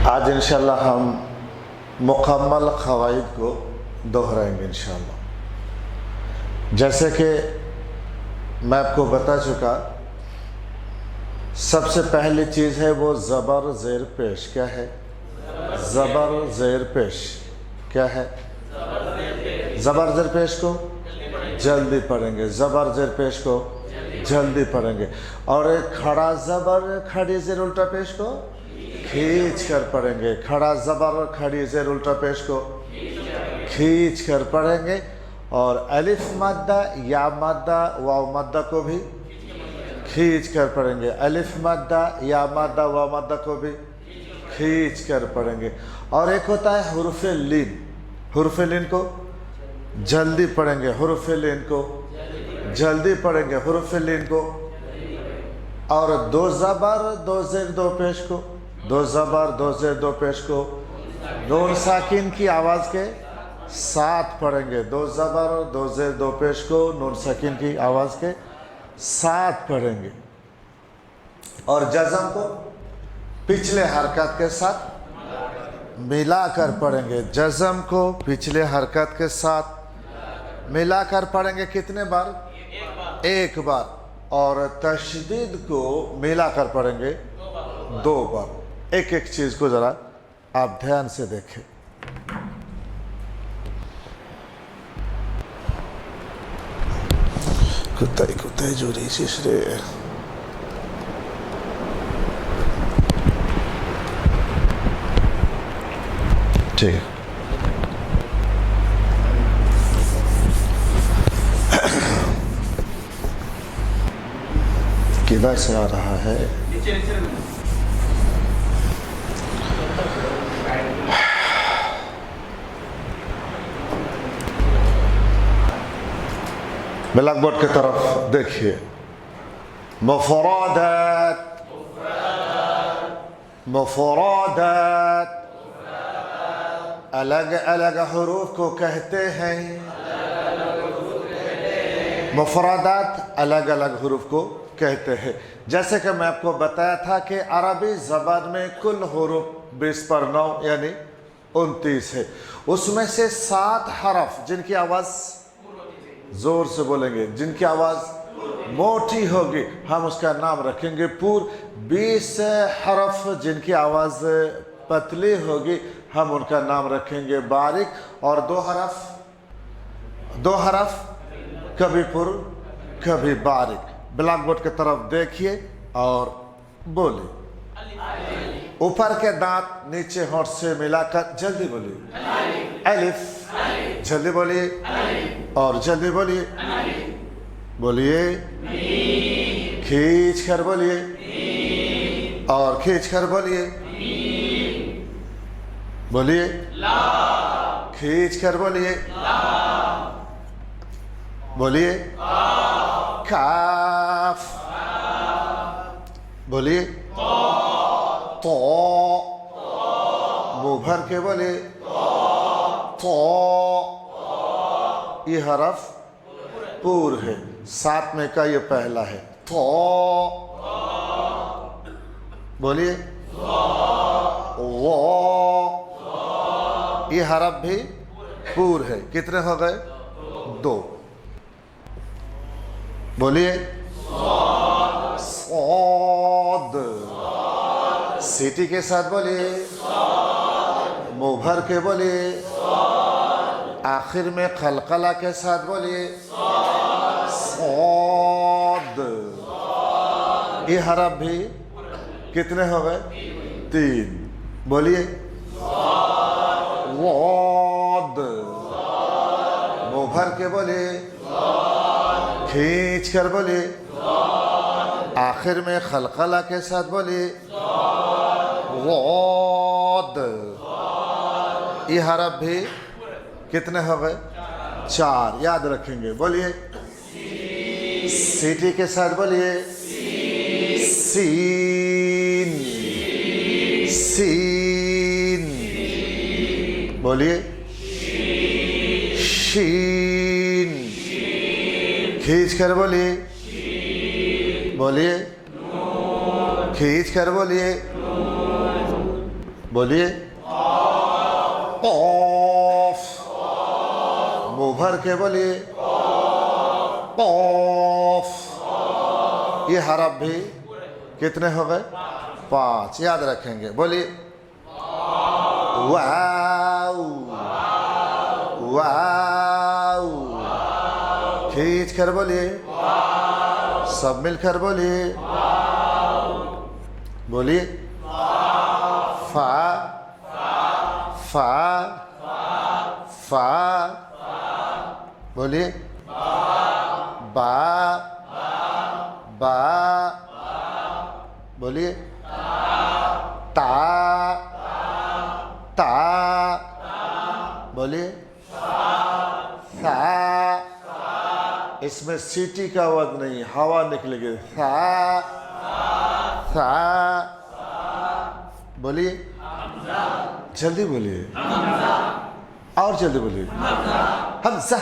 आज इंशाल्लाह हम मुकम्मल क़वाइद को दोहराएंगे इंशाल्लाह। जैसे कि मैं आपको बता चुका, सबसे पहली चीज़ है वो ज़बर ज़ेर पेश। क्या है? ज़बर ज़ेर पेश क्या है? ज़बर ज़ेर पेश को जल्दी पढ़ेंगे, ज़बर ज़ेर पेश को जल्दी पढ़ेंगे। और खड़ा ज़बर खड़ी ज़ेर उल्टा पेश को खींच कर पढ़ेंगे। खड़ा ज़बर खड़ी ज़ेर उल्टा पेश को खींच कर पढ़ेंगे। और अलिफ मद्दा या मद्दा वाव मद्दा को भी खींच कर पढ़ेंगे। अलिफ मद्दा या मद्दा वाव मद्दा को भी खींच कर पढ़ेंगे। और एक होता है हुर्फ़ लीन, हुर्फ़ लीन को जल्दी पढ़ेंगे, हुर्फ़ लीन को जल्दी पढ़ेंगे, हुर्फ़ लीन को। और दो ज़बर दो ज़ेर दो पेश को, दो ज़बर दो ज़ेर दो पेश को नून साकिन की आवाज़ के साथ पढ़ेंगे। दो ज़बर दो ज़ेर दो पेश को नून साकिन की आवाज़ के साथ पढ़ेंगे। और जज़म को पिछले हरकत के साथ मिलाकर पढ़ेंगे। जज़म को पिछले हरकत के साथ मिलाकर पढ़ेंगे। कितने बार? एक बार। और तशदीद को मिलाकर पढ़ेंगे दो बार। एक एक चीज़ को ज़रा आप ध्यान से देखें। कुत्ताई कुत्ताई जोरी शिशरे ठीक है। किधर से आ रहा है? ब्लैक बोर्ड की तरफ देखिए। मुफ़रादात, मुफ़रादात अलग अलग हुरूफ को कहते हैं। मुफ़रादात अलग अलग हुरूफ को कहते हैं। जैसे कि मैं आपको बताया था कि अरबी ज़बान में कुल हुरूफ 20 पर 9 यानी 29 है। उसमें से 7 हरफ जिनकी आवाज़ ज़ोर से बोलेंगे, जिनकी आवाज़ मोटी होगी, हम उसका नाम रखेंगे पूर। 20 हरफ जिनकी आवाज़ पतली होगी, हम उनका नाम रखेंगे बारिक। और दो हरफ कभी पुर कभी बारिक। ब्लैक बोर्ड की तरफ देखिए और बोलिए। ऊपर के दांत नीचे होंठ से मिलाकर जल्दी बोलिए। अलिफ, जल्दी बोलिए और जल्दी बोलिए। बोलिए, खींच कर बोलिए और खींच कर बोलिए। बोलिए, खींच कर बोलिए। बोलिए, काफ। बोलिए, तो। मुंह भर के बोलिए तो। ये हरफ पूर है। 7 में का ये पहला है तो। बोलिए, वो। ये हरफ भी पूर है। कितने हो गए? 2। बोलिए, सौद। सीटी के साथ बोलिए, मुंह भर के बोलिए, आखिर में खलकला के साथ बोलिए सौद। ये हरफ भी कितने हो गए? 3। बोलिए, वोद। मुंह भर के बोलिए, खींच कर बोलिए, आखिर में खलकला के साथ बोलिए वोद। ये हरफ भी कितने हो गए? 4। याद रखेंगे। बोलिए, सीटी के साथ बोलिए सीन, सीन। बोलिए, शीन। खींच कर बोलिए, बोलिए, खींच कर बोलिए, बोलिए قاف मुंह भर के बोलिए قاف ये हरफ भी कितने हो गए 5 याद रखेंगे बोलिए वाओ वाओ खींच कर बोलिए सब मिलकर बोलिए बोलिए फा फा फा बोलिए बा बा बोलिए ता ता बोलिए सा इसमें सीटी का आवाज नहीं हवा निकलेगी सा सा बोलिए जल्दी बोलिए और जल्दी बोलिए हमजा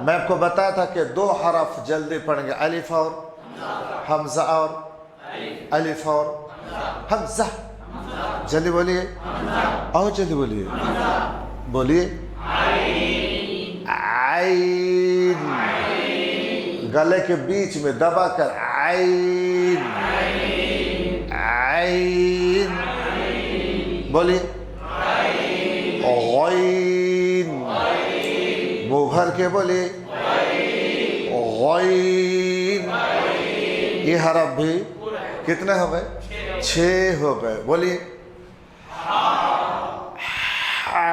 मैं आपको बताया था कि 2 हरफ जल्दी पढ़ेंगे अलिफ और हमजा और अलिफ और हमजा जल्दी बोलिए और जल्दी बोलिए बोलिए आइन गले के बीच में दबाकर आइन आइन बोलिए गैन मुंह भर के बोलिए गैन ये हरफ भी कितने हो गए 6 हो गए बोलिए हा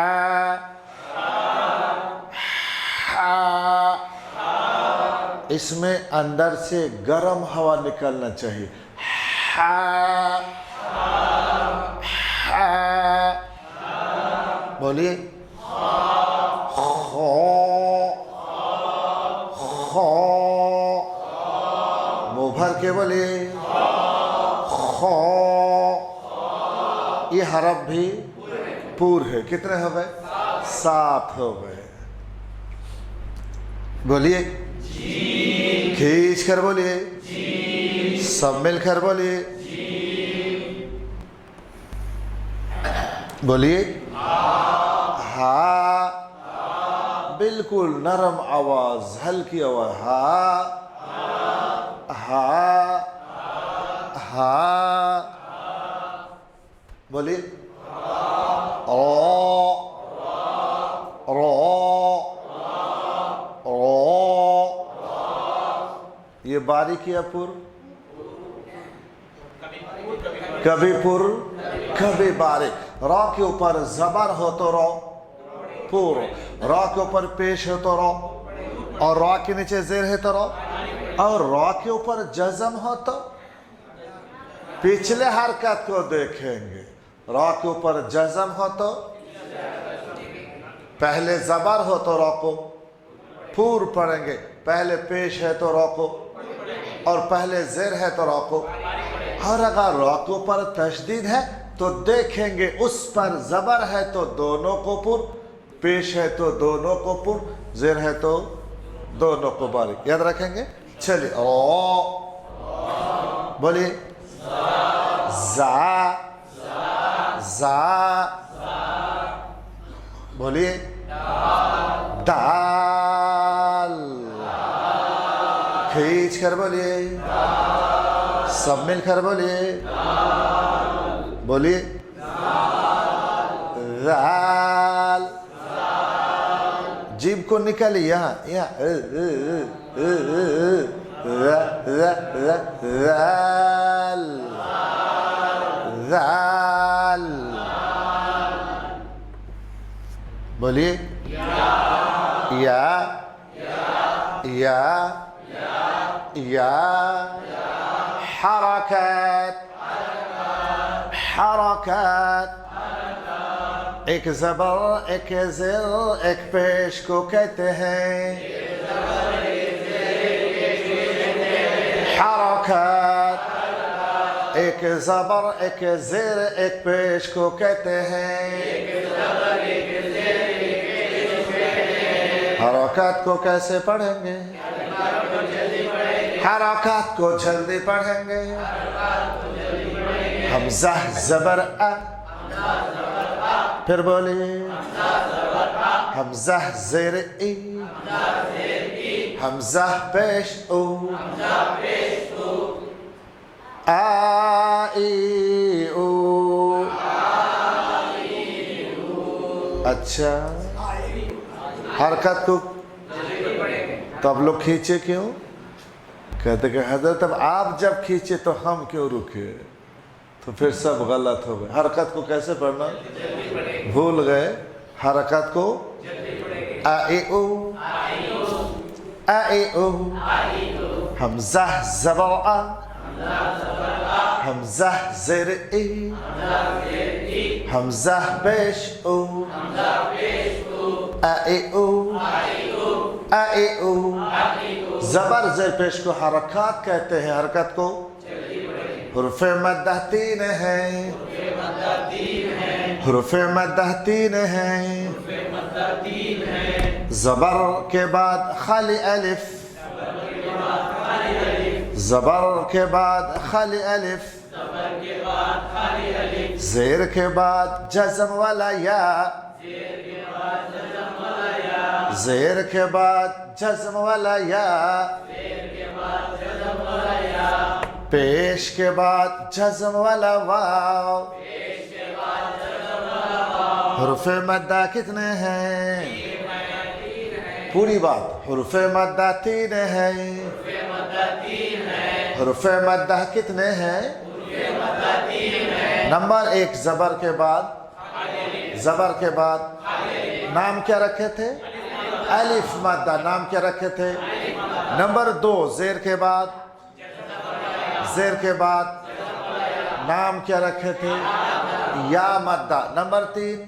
हा इसमें अंदर से गर्म हवा निकलना चाहिए हा हा बोलिए खो खो मुंह भर के बोलिए खो ये हरफ भी पूर है कितने हो गए 7 हो गए बोलिए खींच कर बोलिए सब मिलकर बोलिए बोलिए हा बिल्कुल नरम आवाज हल्की आवाज हा हा हा बोलिए रो रो रो ये बारीक या पुर कभी पुर कभी बारीक रा के ऊपर जबर हो तो रो पुर रा के ऊपर पेश हो तो रो और रा के नीचे जेर है तो रो और रा के ऊपर जज़म हो तो पिछले हरकत को देखेंगे रा के ऊपर जज़म हो तो पहले जबर हो तो रा को पूर पढ़ेंगे पहले पेश है तो रा को और पहले जेर है तो रा को और अगर रा के ऊपर तशदीद है तो देखेंगे उस पर जबर है तो दोनों को पुर पेश है तो दोनों को पुर जेर है तो दोनों को बारीक याद रखेंगे चलिए ओ बोलिए जा जा बोलिए दाल खींच कर बोलिए सब मिलकर बोलिए बोलिए दाल जीभ को निकालिए यहाँ यहाँ दाल दाल बोलिए या हरकत हरकत एक ज़बर एक ज़ेर एक पेश को कहते हैं हरकत एक ज़बर एक ज़ेर एक पेश को कहते हैं हरकत को कैसे पढ़ेंगे हरकत को जल्दी पढ़ेंगे हमज़ा ज़बर अ پھر بولیے حمزہ زیر ای حمزہ پیش او آئی او اچھا حرکت کو تو اب لوگ کھینچے کیوں؟ کہتے کہ حضرت اب آپ جب کھینچے تو ہم کیوں رکے؟ تو پھر سب غلط ہو گئے. حرکت کو کیسے پڑھنا بھول گئے. حرکت کو آئی او آئی او حمزہ زبر آ حمزہ زیر ای حمزہ پیش او آئی او آئی او. زبر زیر پیش کو حرکات کہتے ہیں. حرکت کو حروف مدہ تین ہیں. حروف مدہ تین ہیں. زبر کے بعد خالی الف زبر کے بعد خالی الف زیر کے بعد جزم والا یا زیر کے بعد جزم والا یا پیش کے بعد جزم والا واو. حروف مدہ کتنے ہیں؟ پوری بات. حروف مدہ تین ہیں. حروف مدہ کتنے ہیں؟ نمبر ایک زبر کے بعد زبر کے بعد نام کیا رکھے تھے؟ الف مدہ. نام کیا رکھے تھے؟ نمبر دو زیر کے بعد زیر کے بعد نام کیا رکھے تھے؟ یا مدہ. نمبر تین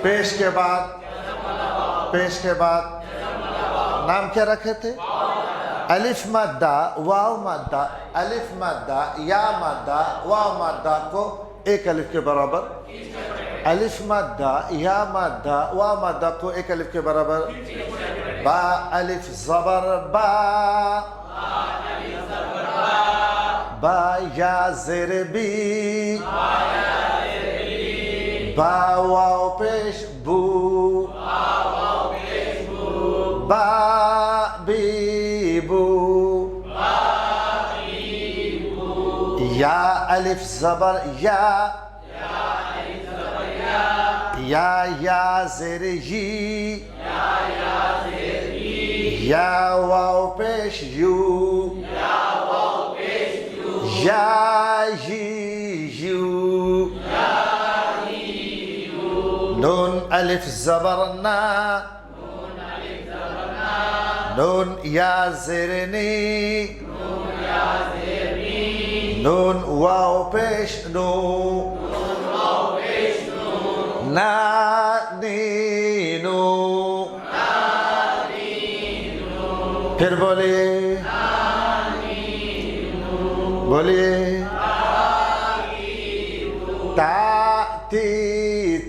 پیش کے بعد پیش کے بعد نام کیا رکھے تھے؟ الف مدہ واو مدہ. الف مدہ یا مدہ واو مدہ کو ایک الف کے برابر. الف مدہ یا مدہ واو مدہ کو ایک الف کے برابر. با الف زبر با با یا زیر بی با واو پیش بو با بی بو یا الف زبر یا یا زیر یی یا واو پیش یو یا یو نون الف زبر نا نون یا زیر نی نون واو پیش نو نا نی نو. پھر بولیے بولیے تا تی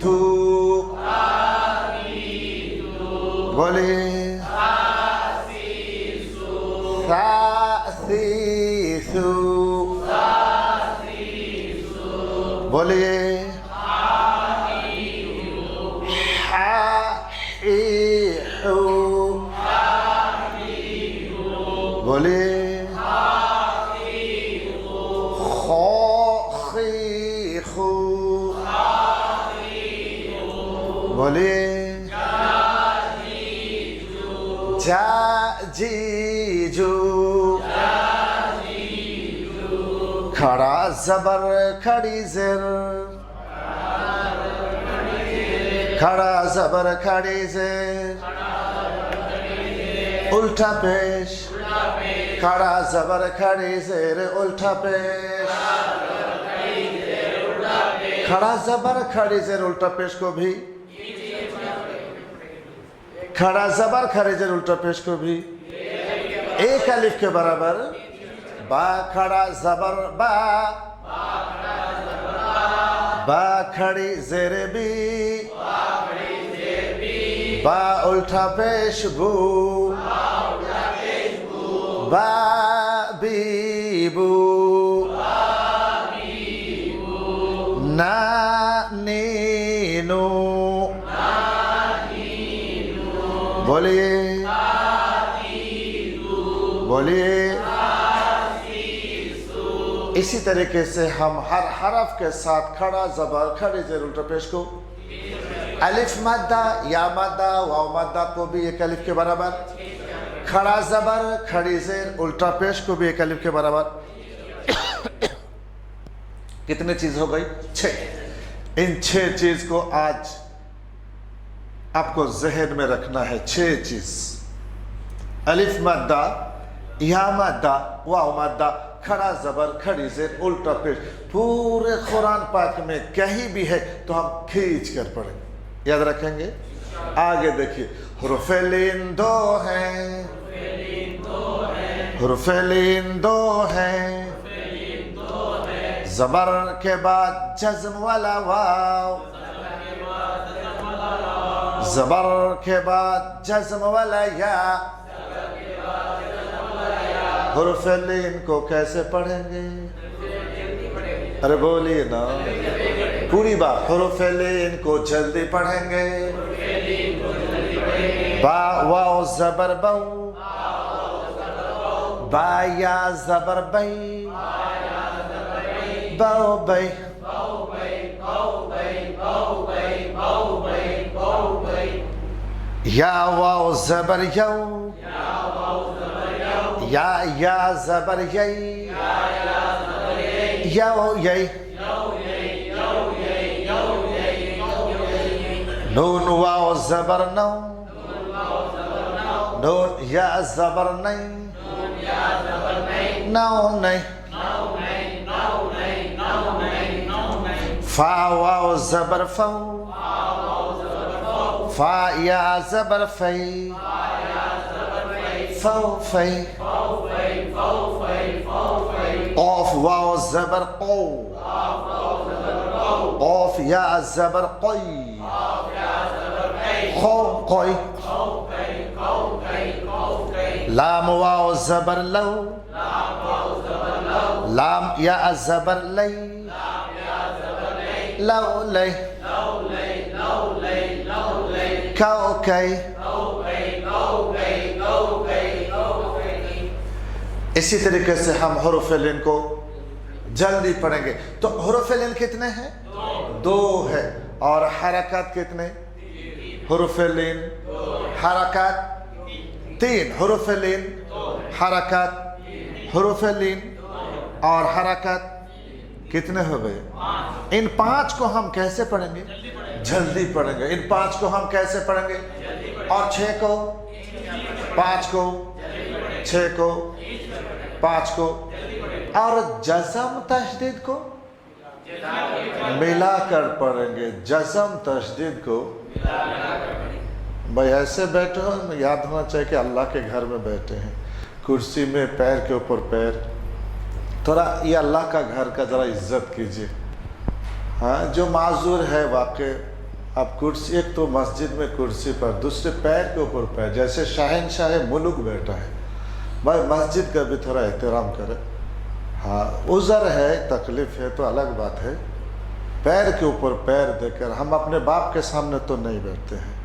تھو بولیے سا سی سو بولیے ہا ای ہو بولیے خو خی خو بولیے جا جی جو کھڑا زبر کھڑی زر کھڑا زبر کھڑی زر الٹا پیش کھڑا زبر کھڑی زر الٹا پیش کھڑا زبر کھڑی زر الٹا پیش کو بھی کھڑا زبر کھڑی زر الٹا پیش کو بھی ایک الف کے برابر. با کھڑا زبر با با کھڑی زیر بی با الٹا پیش بو با بی بو ना नीनू, बोलिए बोलिए। इसी तरीके से हम हर हरफ के साथ खड़ा ज़बर खड़ी ज़ेर उल्टा पेश को अलिफ मद्दा या मद्दा वाव मद्दा को भी एक अलिफ के बराबर, खड़ा ज़बर खड़ी ज़ेर उल्टा पेश को भी एक अलिफ के बराबर। कितने चीज हो गई? 6। इन 6 चीज को आज आपको जहन में रखना है। 6 चीज, अलिफ मद्दा या मद्दा वाव मद्दा खड़ा ज़बर खड़ी ज़ेर उल्टा पेश, पूरे कुरान पाक में कहीं भी है तो हम खींच कर पढ़ेंगे, याद रखेंगे। आगे देखिए, हुरूफ़े लीन 2 हैं, हुरूफ़े लीन 2 हैं, ज़बर के बाद जज़्म वाला वाव, ज़बर के बाद जज़्म वाला या। हुरूफ़े लीन को कैसे पढ़ेंगे? अरे बोलिए ना, पूरी बात। हुरूफ़े लीन को जल्दी पढ़ेंगे। बा वाव ज़बर बऊ, बा या ज़बर बई, बाओ बई, या वाव ज़बर यौ, या ज़बर यई, यौ यई। नून वाव ज़बर नौ, नून या ज़बर नहीं, नौ नहीं। फा वाव ज़बर फौ, फा या ज़बर फई, फौ फई। ऑफ वाव ज़बर कौ, ऑफ या ज़बर कोई, खौ कोई। लाम वाव ज़बर लौ, लाम या ज़बर लई, लौ लई। कौ कई। इसी तरीके से हम हुरूफ़े लीन को जल्दी पढ़ेंगे। तो हुरूफ़े लीन कितने हैं? 2 है। और हरकत कितने? हुरूफ़े लीन हरकत 3। हुरूफ़े लीन हरकत, हुरूफ़े लीन और हरकत कितने हो गए? इन 5 को हम कैसे पढ़ेंगे? जल्दी पढ़ेंगे। इन 5 को हम कैसे पढ़ेंगे? और 6 को, 5 को, 6 को, 5 को। और जज़म तशदीद को मिलाकर पढ़ेंगे। जज़म तशदीद को भाई ऐसे बैठे हो, याद होना चाहिए कि अल्लाह के घर में बैठे हैं, कुर्सी में पैर के ऊपर पैर। थोड़ा ये अल्लाह का घर का ज़रा इज्जत कीजिए। हाँ, जो माजूर है वाकई, आप कुर्सी, एक तो मस्जिद में कुर्सी पर, दूसरे पैर के ऊपर पैर, जैसे शाहनशाह मुल्क बैठा है। भाई मस्जिद का भी थोड़ा एहतराम करें। हाँ, उज़र है, तकलीफ़ है तो अलग बात है, पैर के ऊपर पैर देकर हम अपने बाप के सामने तो नहीं बैठते हैं।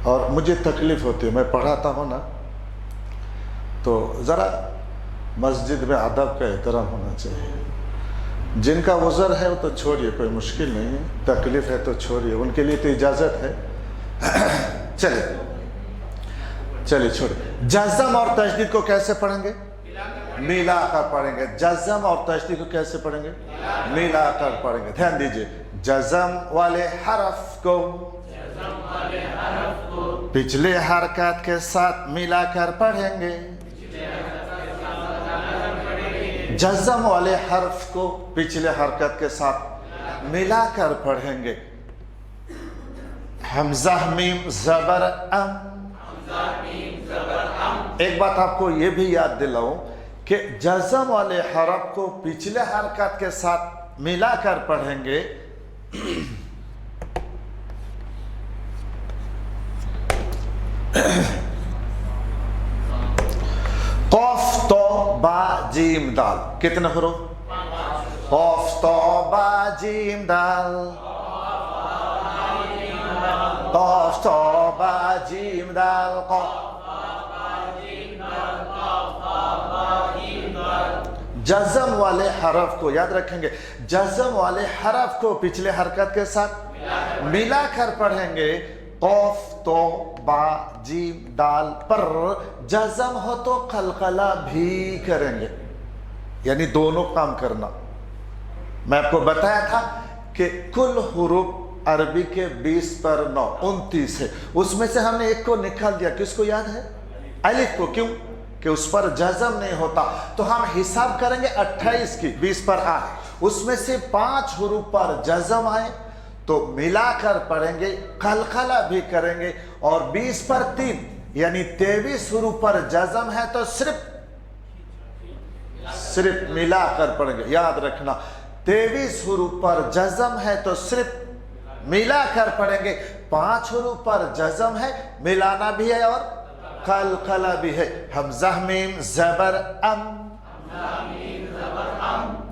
और मुझे तकलीफ़ होती है, मैं पढ़ाता हूँ ना, तो ज़रा मस्जिद में अदब का एहतराम होना चाहिए। जिनका उज़र है वो तो छोड़िए, कोई मुश्किल नहीं है, तकलीफ़ है तो छोड़िए, उनके लिए तो इजाज़त है। चलिए चलिए छोड़िए। जज़म और तशदीद को कैसे पढ़ेंगे? मिला कर पढ़ेंगे। जज़म और तशदीद को कैसे पढ़ेंगे? मिला कर पढ़ेंगे। ध्यान दीजिए, जज़म वाले हरफ को पिछले हरकत के साथ मिलाकर पढ़ेंगे। जज़म वाले हर्फ को पिछले हरकत के साथ मिलाकर पढ़ेंगे। हमज़ा मीम ज़बर अम। एक बात आपको ये भी याद दिलाऊं कि जज़म वाले हरफ को पिछले हरकत के साथ मिलाकर पढ़ेंगे। कौफ तो बा जीम दाल, कितने हुरूफ? قاف تا با جیم دال قاف تا با جیم دال قاف جزم والے حرف کو یاد رکھیں گے جزم والے حرف کو پچھلے حرکت کے ساتھ ملا کر پڑھیں گے قاف تو با جیم دال پر جزم ہو تو قلقلہ بھی کریں گے یعنی دونوں کام کرنا میں آپ کو بتایا تھا کہ کل حروف عربی کے 20 پر 9 29 ہے اس میں سے ہم نے ایک کو نکال دیا کس کو یاد ہے الف کو کیوں کہ اس پر جزم نہیں ہوتا تو ہم حساب کریں گے 28 کی 20 پر 8 اس میں سے 5 حروف پر جزم آئے تو ملا کر پڑھیں گے قلقلہ بھی کریں گے اور 20 پر 3 یعنی 23 حروف پر جزم ہے تو صرف ملا کر پڑھیں گے یاد رکھنا 23 حروف پر جزم ہے تو صرف ملا کر پڑھیں گے 5 حروف پر جزم ہے ملانا بھی ہے اور قلقلہ بھی ہے حمزہ میم زبر ام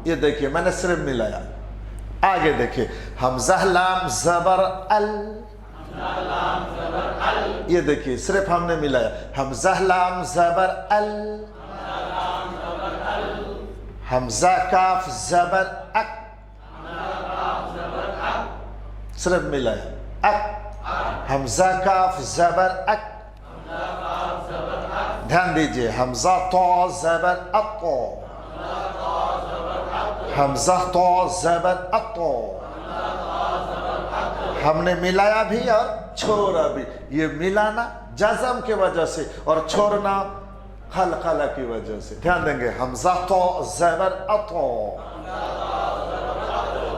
یہ دیکھیے میں نے صرف ملایا آگے دیکھیے حمزہ لام زبر ال یہ دیکھیے صرف ہم نے ملایا حمزہ لام زبر ال حمزہ کاف زبر اک صرف ملایا اک حمزہ کاف زبر اک دھیان دیجئے حمزہ تو زبر اطو حمزہ تو زبر اطو ہم نے ملایا بھی اور چھوڑا بھی یہ ملانا جزم کی وجہ سے اور چھوڑنا قلقلہ کی وجہ سے دھیان دیں گے حمزہ تو زبر اطو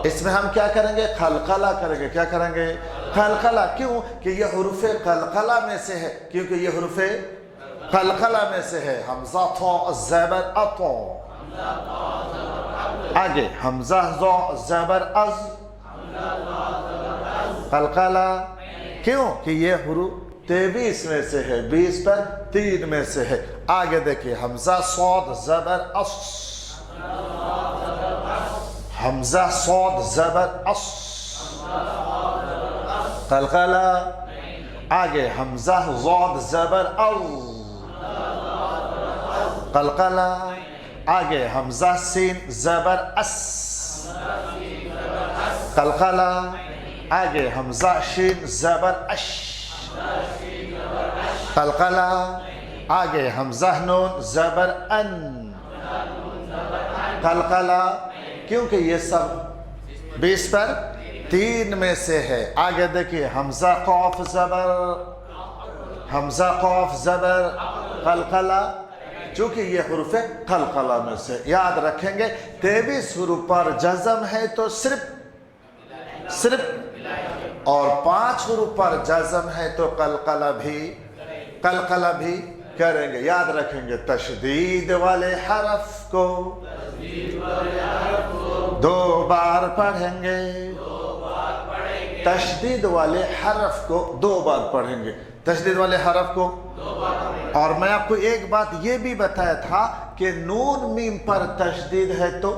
اس میں ہم کیا کریں گے قلقلہ کریں گے کیا کریں گے قلقلہ کیوں کہ یہ حروف قلقلہ میں سے ہے کیونکہ یہ حروف قلقلہ میں سے ہے حمزہ تو زبر اطو آگے حمزہ زو زبر از قلقلہ کیوں کہ یہ حروف 23 میں سے ہے 20 پر 3 میں سے ہے آگے دیکھیں حمزہ صاد زبر اس حمزہ صاد زبر اس قلقلہ آگے حمزہ ضاد زبر او قلقلہ آگے حمزہ سین زبر اس قلقلہ آگے حمزہ شین زبر اش قلقلہ آگے حمزہ نون زبر ان قلقلہ کیونکہ یہ سب 20 پر 3 میں سے ہے آگے دیکھیں حمزہ قاف زبر حمزہ قاف زبر قلقلہ چونکہ یہ حروف قلقلہ میں سے یاد رکھیں گے 23 حروف پر جزم ہے تو صرف اور 5 حروف پر جزم ہے تو قلقلہ بھی کریں گے یاد رکھیں گے تشدید والے حرف کو 2 بار پڑھیں گے تشدید والے حرف کو 2 بار پڑھیں گے تشدید والے حرف کو اور میں آپ کو ایک بات یہ بھی بتایا تھا کہ نون میم پر تشدید ہے تو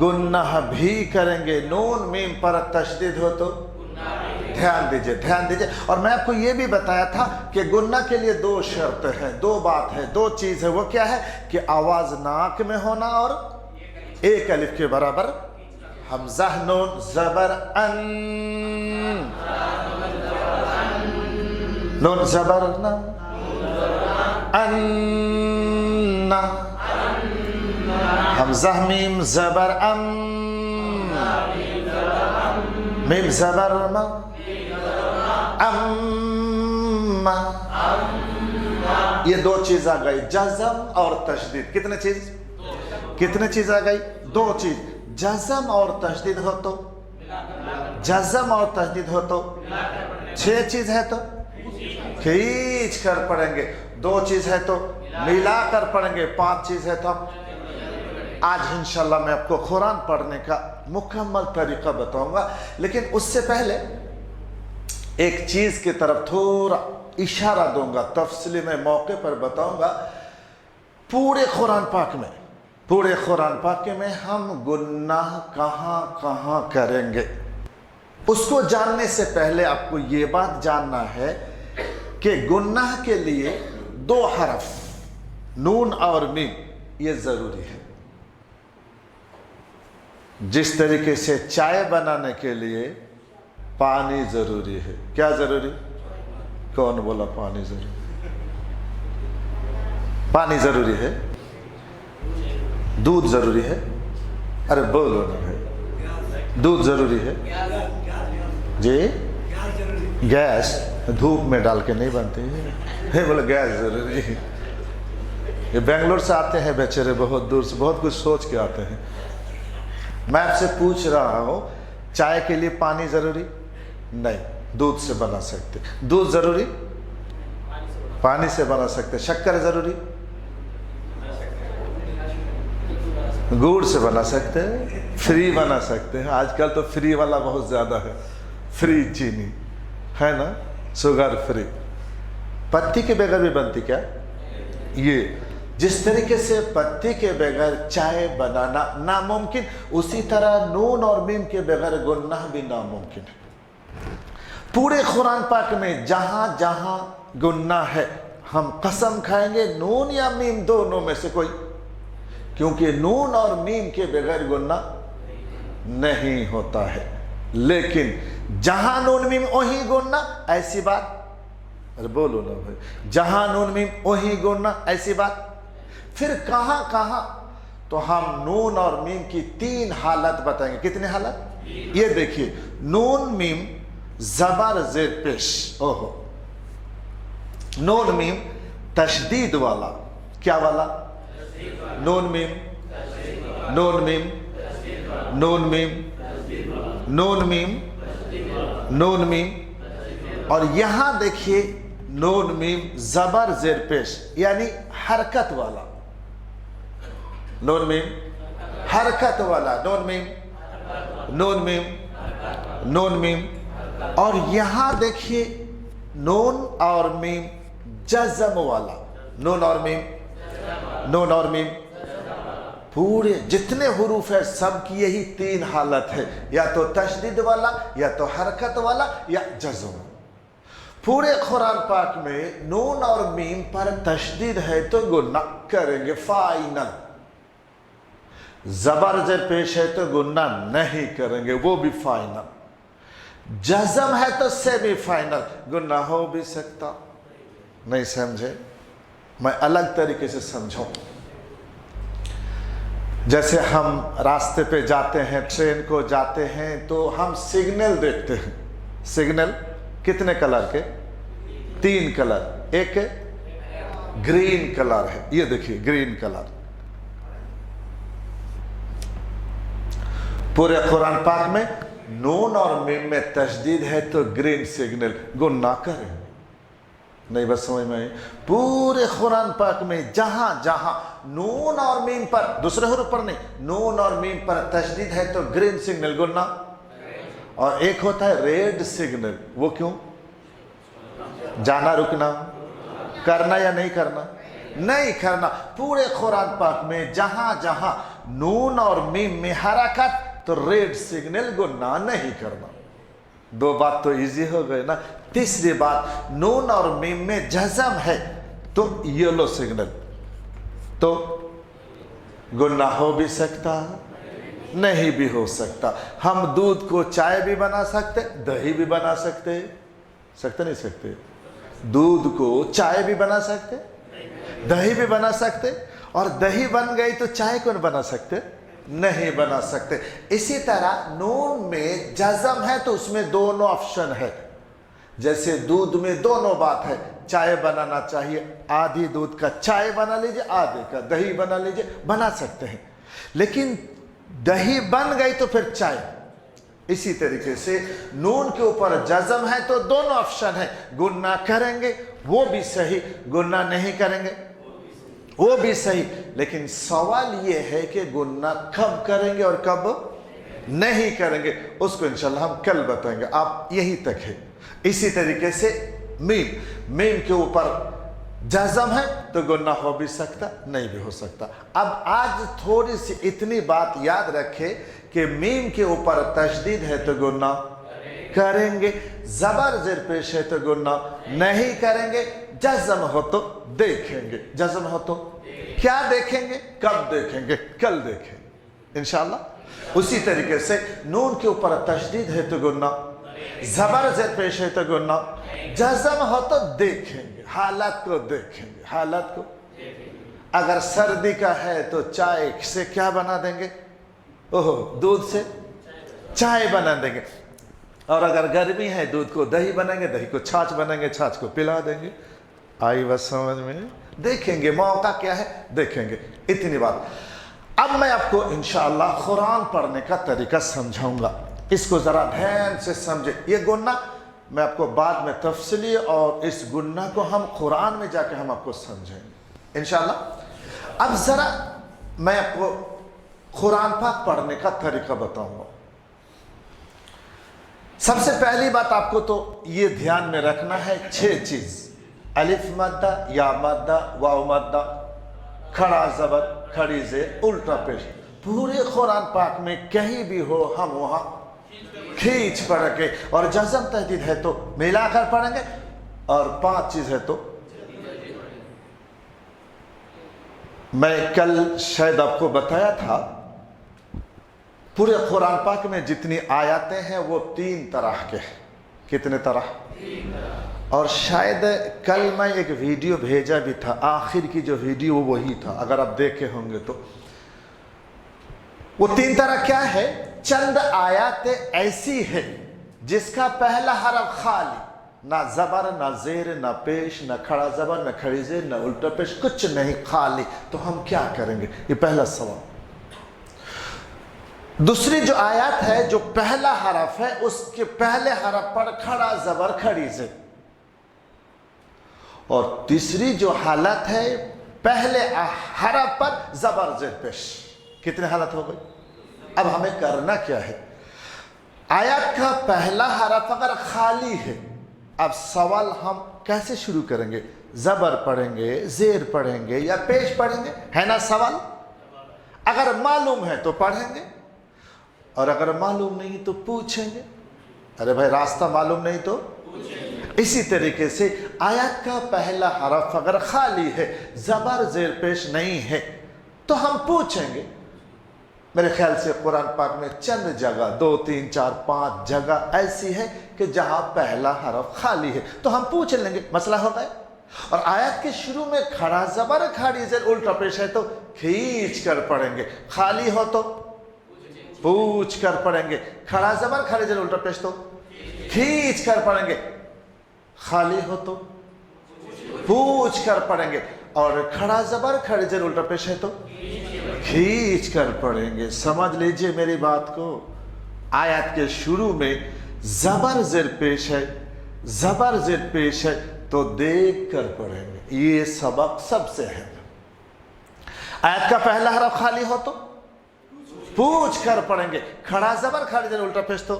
گناہ بھی کریں گے نون میم پر تشدید ہو تو دھیان دیجئے اور میں آپ کو یہ بھی بتایا تھا کہ گناہ کے لیے 2 شرط ہیں 2 بات ہے 2 چیز ہے وہ کیا ہے کہ آواز ناک میں ہونا اور 1 الف کے برابر حمزہ نون زبر ان نون زبر نا ان حمزہ میم زبر ام میم زبر ما ام یہ 2 چیز آ گئی جزم اور تشدید کتنے چیز آ گئی 2 چیز جزم اور تشدید ہو تو جزم اور تشدید ہو تو 6 چیز ہے تو کھینچ کر پڑھیں گے 2 چیز ہے تو ملا کر پڑھیں گے 5 چیز ہے تو آج انشاءاللہ میں آپ کو قرآن پڑھنے کا مکمل طریقہ بتاؤں گا لیکن اس سے پہلے ایک چیز کی طرف تھوڑا اشارہ دوں گا تفصیلی میں موقع پر بتاؤں گا پورے قرآن پاک میں पूरे कुरान पाक में हम गुनाह कहाँ कहाँ करेंगे, उसको जानने से पहले आपको ये बात जानना है कि गुनाह के लिए 2 हरफ नून और मीम ये जरूरी है। जिस तरीके से चाय बनाने के लिए पानी जरूरी है। क्या जरूरी? कौन बोला पानी जरूरी? पानी जरूरी है, दूध जरूरी है। अरे बोलो ना भाई, दूध जरूरी है जी। गैस धूप में डाल के नहीं बनती है, बोले गैस जरूरी है। ये बेंगलोर से आते हैं बेचारे, बहुत दूर से, बहुत कुछ सोच के आते हैं। मैं आपसे पूछ रहा हूँ, चाय के लिए पानी जरूरी? नहीं, दूध से बना सकते। दूध जरूरी? पानी से बना सकते। शक्कर जरूरी? गुड़ से बना सकते हैं, फ्री बना सकते हैं। आजकल तो फ्री वाला बहुत ज्यादा है, फ्री चीनी है ना, शुगर फ्री। पत्ती के बगैर भी बनती क्या? ये जिस तरीके से पत्ती के बगैर चाय बनाना नामुमकिन, उसी तरह नून और मीम के बगैर गुनाह भी नामुमकिन है। पूरे कुरान पाक में जहां जहां गुनाह है, हम कसम खाएंगे नून या मीम दोनों में से कोई, क्योंकि नून और मीम के बगैर गुनाह नहीं होता है। लेकिन जहां नून मीम वही गुनाह, ऐसी बात? अरे बोलो ना भाई, जहां नून मीम वही गुनाह, ऐसी बात? फिर कहां कहां? तो हम नून और मीम की 3 हालत बताएंगे। कितने हालत? ये देखिए, नून मीम जबर जेर पेश। ओहो, नून मीम तशदीद वाला। क्या वाला? नून मीम, नून मीम, नून मीम, नून मीम, नून मीम। और यहां देखिए नून मीम जबर जेर पेश, यानी हरकत वाला। नून मीम हरकत वाला, नून मीम, नून मीम, नून मीम। और यहां देखिए नून और मीम जज़म वाला। नून और मीम, नून और मीम, पूरे जितने हुरूफ है सबकी यही 3 हालत है, या तो तशदीद वाला, या तो हरकत वाला, या जज़म। पूरे कुरान पाक में नून और मीम पर तशदीद है तो गुनाह करेंगे फाइनल। जबर जेर पेश है तो गुनाह नहीं करेंगे, वो भी फाइनल। जज़म है तो सेमी फाइनल, गुनाह हो भी सकता। नहीं समझे? मैं अलग तरीके से समझाऊं। जैसे हम रास्ते पे जाते हैं, ट्रेन को जाते हैं, तो हम सिग्नल देखते हैं। सिग्नल कितने कलर के? 3 कलर। एक ग्रीन कलर है, ये देखिए ग्रीन कलर। पूरे कुरान पाक में नून और मीम में तशदीद है तो ग्रीन सिग्नल, गुनाह करें। नहीं बस समझ में? पूरे कुरान पाक में जहां जहां नून और मीम पर, दूसरे हुरूफ पर नहीं, नून और मीम पर तशदीद है तो ग्रीन सिग्नल, गुनाह। और एक होता है रेड सिग्नल, वो क्यों? जाना रुकना, करना या नहीं करना? नहीं करना। पूरे कुरान पाक में जहां जहां नून और मीम में हरकत तो रेड सिग्नल, गुनाह नहीं करना। 2 बात तो इजी हो गए ना। तीसरी बात, नून और मीम में जज़म है तो येलो सिग्नल, तो गुनाह हो भी सकता, नहीं भी हो सकता। हम दूध को चाय भी बना सकते, दही भी बना सकते। सकते नहीं सकते? दूध को चाय भी बना सकते, दही भी बना सकते। और दही बन गई तो चाय कौन बना सकते? नहीं बना सकते। इसी तरह नून में जज़म है तो उसमें दोनों ऑप्शन है। जैसे दूध में दोनों बात है, चाय बनाना चाहिए, आधी दूध का चाय बना लीजिए, आधे का दही बना लीजिए, बना सकते हैं। लेकिन दही बन गई तो फिर चाय। इसी तरीके से नून के ऊपर जज़म है तो दोनों ऑप्शन है, गुनाह करेंगे वो भी सही, गुनाह नहीं करेंगे वो भी सही। लेकिन सवाल ये है कि गुनाह कब करेंगे और कब नहीं करेंगे, उसको इंशाल्लाह हम कल बताएंगे। आप यही तक है। इसी तरीके से मीम, मीम के ऊपर जज़म है तो गुन्ना हो भी सकता, नहीं भी हो सकता। अब आज थोड़ी सी इतनी बात याद रखे कि मीम के ऊपर तशदीद है तो गुन्ना करेंगे, ज़बर ज़ेर पेश है तो गुन्ना नहीं करेंगे, जज़म हो तो देखेंगे। जज़म हो तो क्या देखेंगे, कब देखेंगे, कल देखेंगे इंशाअल्लाह। उसी तरीके से नून के ऊपर तशदीद है तो गुन्ना, ज़बर ज़ेर पेश है तो गुन्ना, जज़म हो तो देखेंगे, हालत को देखेंगे, हालत को। अगर सर्दी का है तो चाय से क्या बना देंगे, ओह दूध से चाय बना देंगे। और अगर गर्मी है दूध को दही बनाएंगे, दही को छाछ बनाएंगे, छाछ को पिला देंगे। आई बस समझ में, देखेंगे मौका क्या है, देखेंगे। इतनी बात। अब मैं आपको इंशाअल्लाह कुरान पढ़ने का तरीका समझाऊंगा, इसको ज़रा ध्यान से समझे। ये गुन्ना मैं आपको बाद में तफसीली, और इस गुन्ना को हम कुरान में जाके हम आपको समझेंगे इंशाअल्लाह। अब ज़रा मैं आपको कुरान पाक पढ़ने का तरीका बताऊंगा। सबसे पहली बात आपको तो ये ध्यान में रखना है 6 चीज़, अलिफ मद्दा, या मद्दा, वाव मद्दा, खड़ा ज़बर, खड़ी ज़ेर, उल्टा पेश। पूरे कुरान पाक में कहीं भी हो हम वहाँ खींच पढ़ के, और जज़म तहदीद है तो मिलाकर पढ़ेंगे, और 5 चीज़ है तो मैं कल शायद आपको बताया था, पूरे कुरान पाक में जितनी आयतें हैं वो 3 तरह के हैं। कितने तरह? और शायद कल मैं एक वीडियो भेजा भी था, आखिर की जो वीडियो वही था, अगर आप देखे होंगे तो। वो 3 तरह क्या है? चंद आयतें ऐसी है जिसका पहला हरफ खाली, ना ज़बर, ना ज़ेर, ना पेश, ना खड़ा ज़बर, ना खड़ी ज़ेर, ना उल्टा पेश, कुछ नहीं, खाली। तो हम क्या करेंगे? ये पहला सवाल। दूसरी जो आयत है जो पहला हरफ है उसके पहले हरफ पर खड़ा ज़बर, खड़ी ज़ेर। और तीसरी जो हालत है पहले हरफ पर ज़बर ज़ेर पेश। कितने हालत हो गई? अब हमें करना क्या है? आयत का पहला हरफ अगर खाली है, अब सवाल हम कैसे शुरू करेंगे? ज़बर पढ़ेंगे, ज़ेर पढ़ेंगे या पेश पढ़ेंगे, है ना सवाल? अगर मालूम है तो पढ़ेंगे, और अगर मालूम नहीं तो पूछेंगे। अरे भाई रास्ता मालूम नहीं तो पूछेंगे। इसी तरीके से आयत का पहला हरफ अगर खाली है, ज़बर ज़ेर पेश नहीं है, तो हम पूछेंगे। मेरे ख्याल से कुरान पाक में चंद जगह, 2, 3, 4, 5 जगह ऐसी है कि जहां पहला हरफ खाली है, तो हम पूछ लेंगे, मसला हो गया। और आयत के शुरू में खड़ा ज़बर, खड़ी ज़ेर, उल्टा पेश है तो खींच कर पढ़ेंगे, खाली हो तो पूछ कर पढ़ेंगे, खड़ा ज़बर, खड़ी ज़ेर, उल्टा पेश तो खींच कर पढ़ेंगे, खाली हो तो पूछ कर पढ़ेंगे, और खड़ा ज़बर, खड़ी ज़ेर, उल्टा पेश है तो खींच कर पढ़ेंगे। समझ लीजिए मेरी बात को। आयत के शुरू में ज़बर ज़ेर पेश है, ज़बर ज़ेर पेश है तो देख कर पढ़ेंगे। ये सबक सबसे है। आयत का पहला हरफ खाली हो तो पूछ कर पढ़ेंगे, खड़ा ज़बर, खड़ी ज़ेर, उल्टा पेश तो,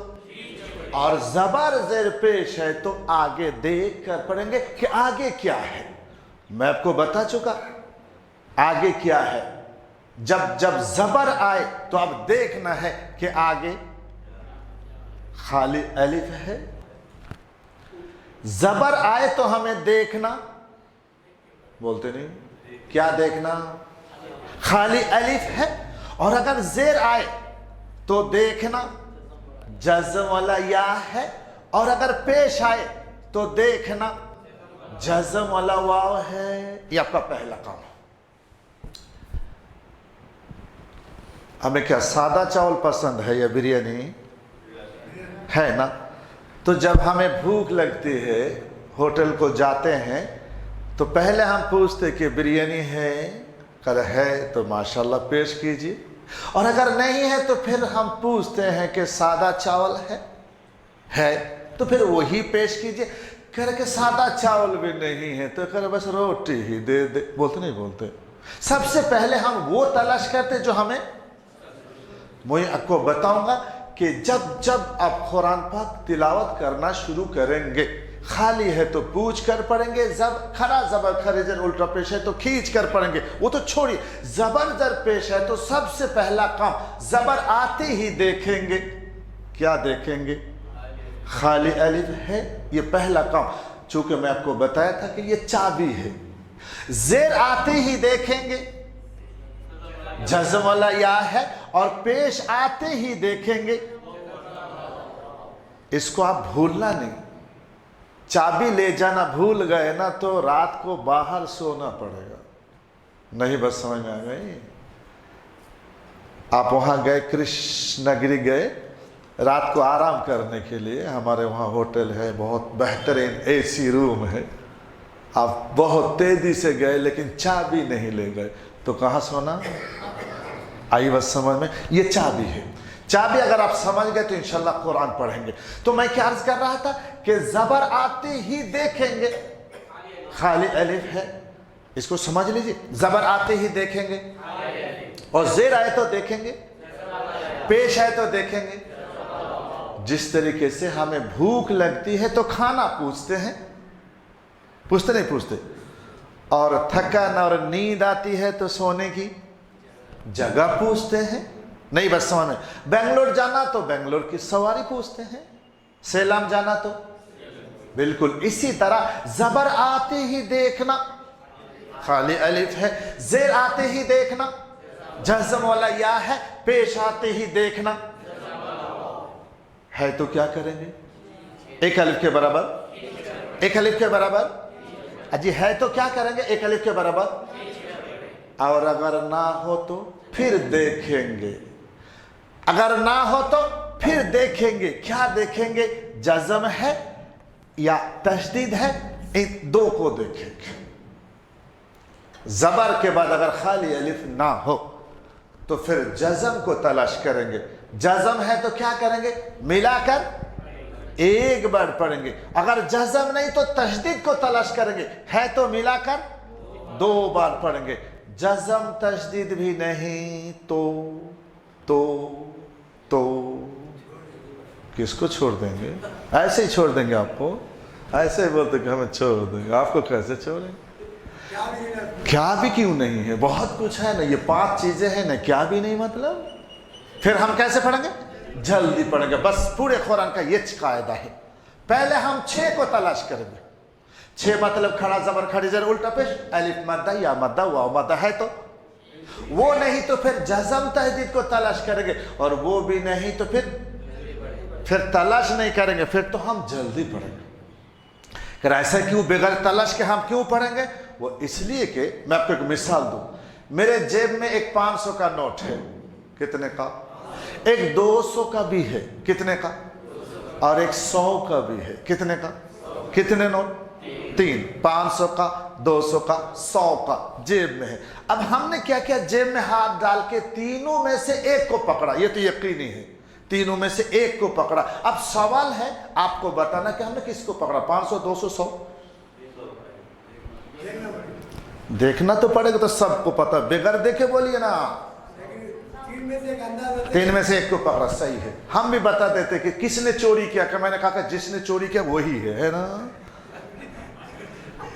और ज़बर ज़ेर पेश है तो आगे देख कर पढ़ेंगे कि आगे क्या है। मैं आपको बता चुका आगे क्या है। जब जब ज़बर आए तो अब देखना है कि आगे खाली अलिफ है। ज़बर आए तो हमें देखना, बोलते नहीं, क्या देखना? खाली अलिफ है। और अगर ज़ेर आए तो देखना जज़म वाला या है, और अगर पेश आए तो देखना जज़म वाला वाव है। ये आपका पहला काम है। हमें क्या सादा चावल पसंद है या बिरयानी? है ना? तो जब हमें भूख लगती है, होटल को जाते हैं, तो पहले हम पूछते कि बिरयानी है? अगर है तो माशाल्लाह पेश कीजिए, और अगर नहीं है तो फिर हम पूछते हैं कि सादा चावल है तो फिर वही पेश कीजिए। कह के सादा चावल भी नहीं है तो कह बस रोटी ही दे दे। बोलते नहीं बोलते? सबसे पहले हम वो तलाश करते जो हमें। मैं आपको बताऊंगा कि जब जब आप कुरान पाक तिलावत करना शुरू करेंगे, खाली है तो पूछ कर पढ़ेंगे, जब खरा जबर खरे जर उल्टा पेश है तो खींच कर पढ़ेंगे, वो तो छोड़िए। जबर जर पेश है तो सबसे पहला काम जबर आते ही देखेंगे, क्या देखेंगे? खाली अलिफ है, ये पहला काम। चूंकि मैं आपको बताया था कि ये चाबी है। जेर आते ही देखेंगे, जज़म वाला या है, और पेश आते ही देखेंगे। इसको आप भूलना नहीं। चाबी ले जाना भूल गए ना तो रात को बाहर सोना पड़ेगा। नहीं बस समझ में आ गई? आप वहां गए, कृष्णगिरी गए रात को आराम करने के लिए। हमारे वहाँ होटल है, बहुत बेहतरीन एसी रूम है। आप बहुत तेजी से गए लेकिन चाबी नहीं ले गए तो कहाँ सोना? आई बस समझ में? ये चाबी है। चाबी अगर आप समझ गए तो इंशाल्लाह कुरान पढ़ेंगे। तो मैं क्या अर्ज कर रहा था कि जबर आते ही देखेंगे, खाली अलिफ है, इसको समझ लीजिए। जबर आते ही देखेंगे, और जेर आए तो देखेंगे, पेश आए तो देखेंगे। जिस तरीके से हमें भूख लगती है तो खाना पूछते हैं, पूछते नहीं पूछते, और थकान और नींद आती है तो सोने की जगह पूछते हैं। नहीं बस समझ में? बेंगलोर जाना तो बेंगलोर की सवारी पूछते हैं, सेलम जाना तो बिल्कुल इसी तरह। जबर आते ही देखना, खाली अलिफ है, जेर आते ही देखना, जज़म वाला या है, पेश आते ही देखना है तो क्या करेंगे? एक अलिफ के बराबर, एक अलिफ के बराबर। अजी है तो क्या करेंगे? एक अलिफ के बराबर। और अगर ना हो तो फिर देखेंगे, अगर ना हो तो फिर देखेंगे। क्या देखेंगे? जज़म है या तशदीद है, इन दो को देखेंगे। जबर के बाद अगर खाली अलिफ ना हो तो फिर जज़म को तलाश करेंगे। जज़म है तो क्या करेंगे? मिलाकर एक बार पढ़ेंगे। अगर जज़म नहीं तो तशदीद को तलाश करेंगे। है तो मिलाकर दो बार पढ़ेंगे। जज़म तशदीद भी नहीं तो किसको छोड़ देंगे? ऐसे ही छोड़ देंगे आपको। ऐसे ही बोलते कि हमें छोड़ देंगे, आपको कैसे छोड़ेंगे? क्या भी क्यों नहीं है? बहुत कुछ है ना, ये 5 चीजें हैं ना, क्या भी नहीं मतलब। फिर हम कैसे पढ़ेंगे? जल्दी पढ़ेंगे। बस पूरे कुरान का ये कायदा है। पहले हम 6 को तलाश करेंगे। 6 मतलब खड़ा जबर खड़ी जर उल्टा पेश, अलिफ मद्दा या मद्दा वाव मद्दा है तो वो, नहीं तो फिर जज़म तहदीद को तलाश करेंगे, और वो भी नहीं तो फिर तलाश नहीं करेंगे। फिर तो हम जल्दी पढ़ेंगे। फिर ऐसा क्यों बगैर तलाश के हम क्यों पढ़ेंगे? वो इसलिए कि मैं आपको एक मिसाल दूं। मेरे जेब में एक 500 का नोट है, कितने का? एक 200 का भी है, कितने का? और एक 100 का भी है, कितने का? कितने नोट? 3। 500 का, 200 का, 100 का जेब में है। अब हमने क्या किया? जेब में हाथ डाल के तीनों में से एक को पकड़ा। ये तो यकीनी है, तीनों में से एक को पकड़ा। अब सवाल है आपको बताना कि हमने किसको पकड़ा? 500, 200, 100? देखना तो पड़ेगा, तो सबको पता। बगैर देखे बोलिए ना। 3 में से एक को पकड़ा, सही है। हम भी बता देते कि किसने चोरी किया। कि मैंने कहा कि जिसने चोरी किया वही है ना।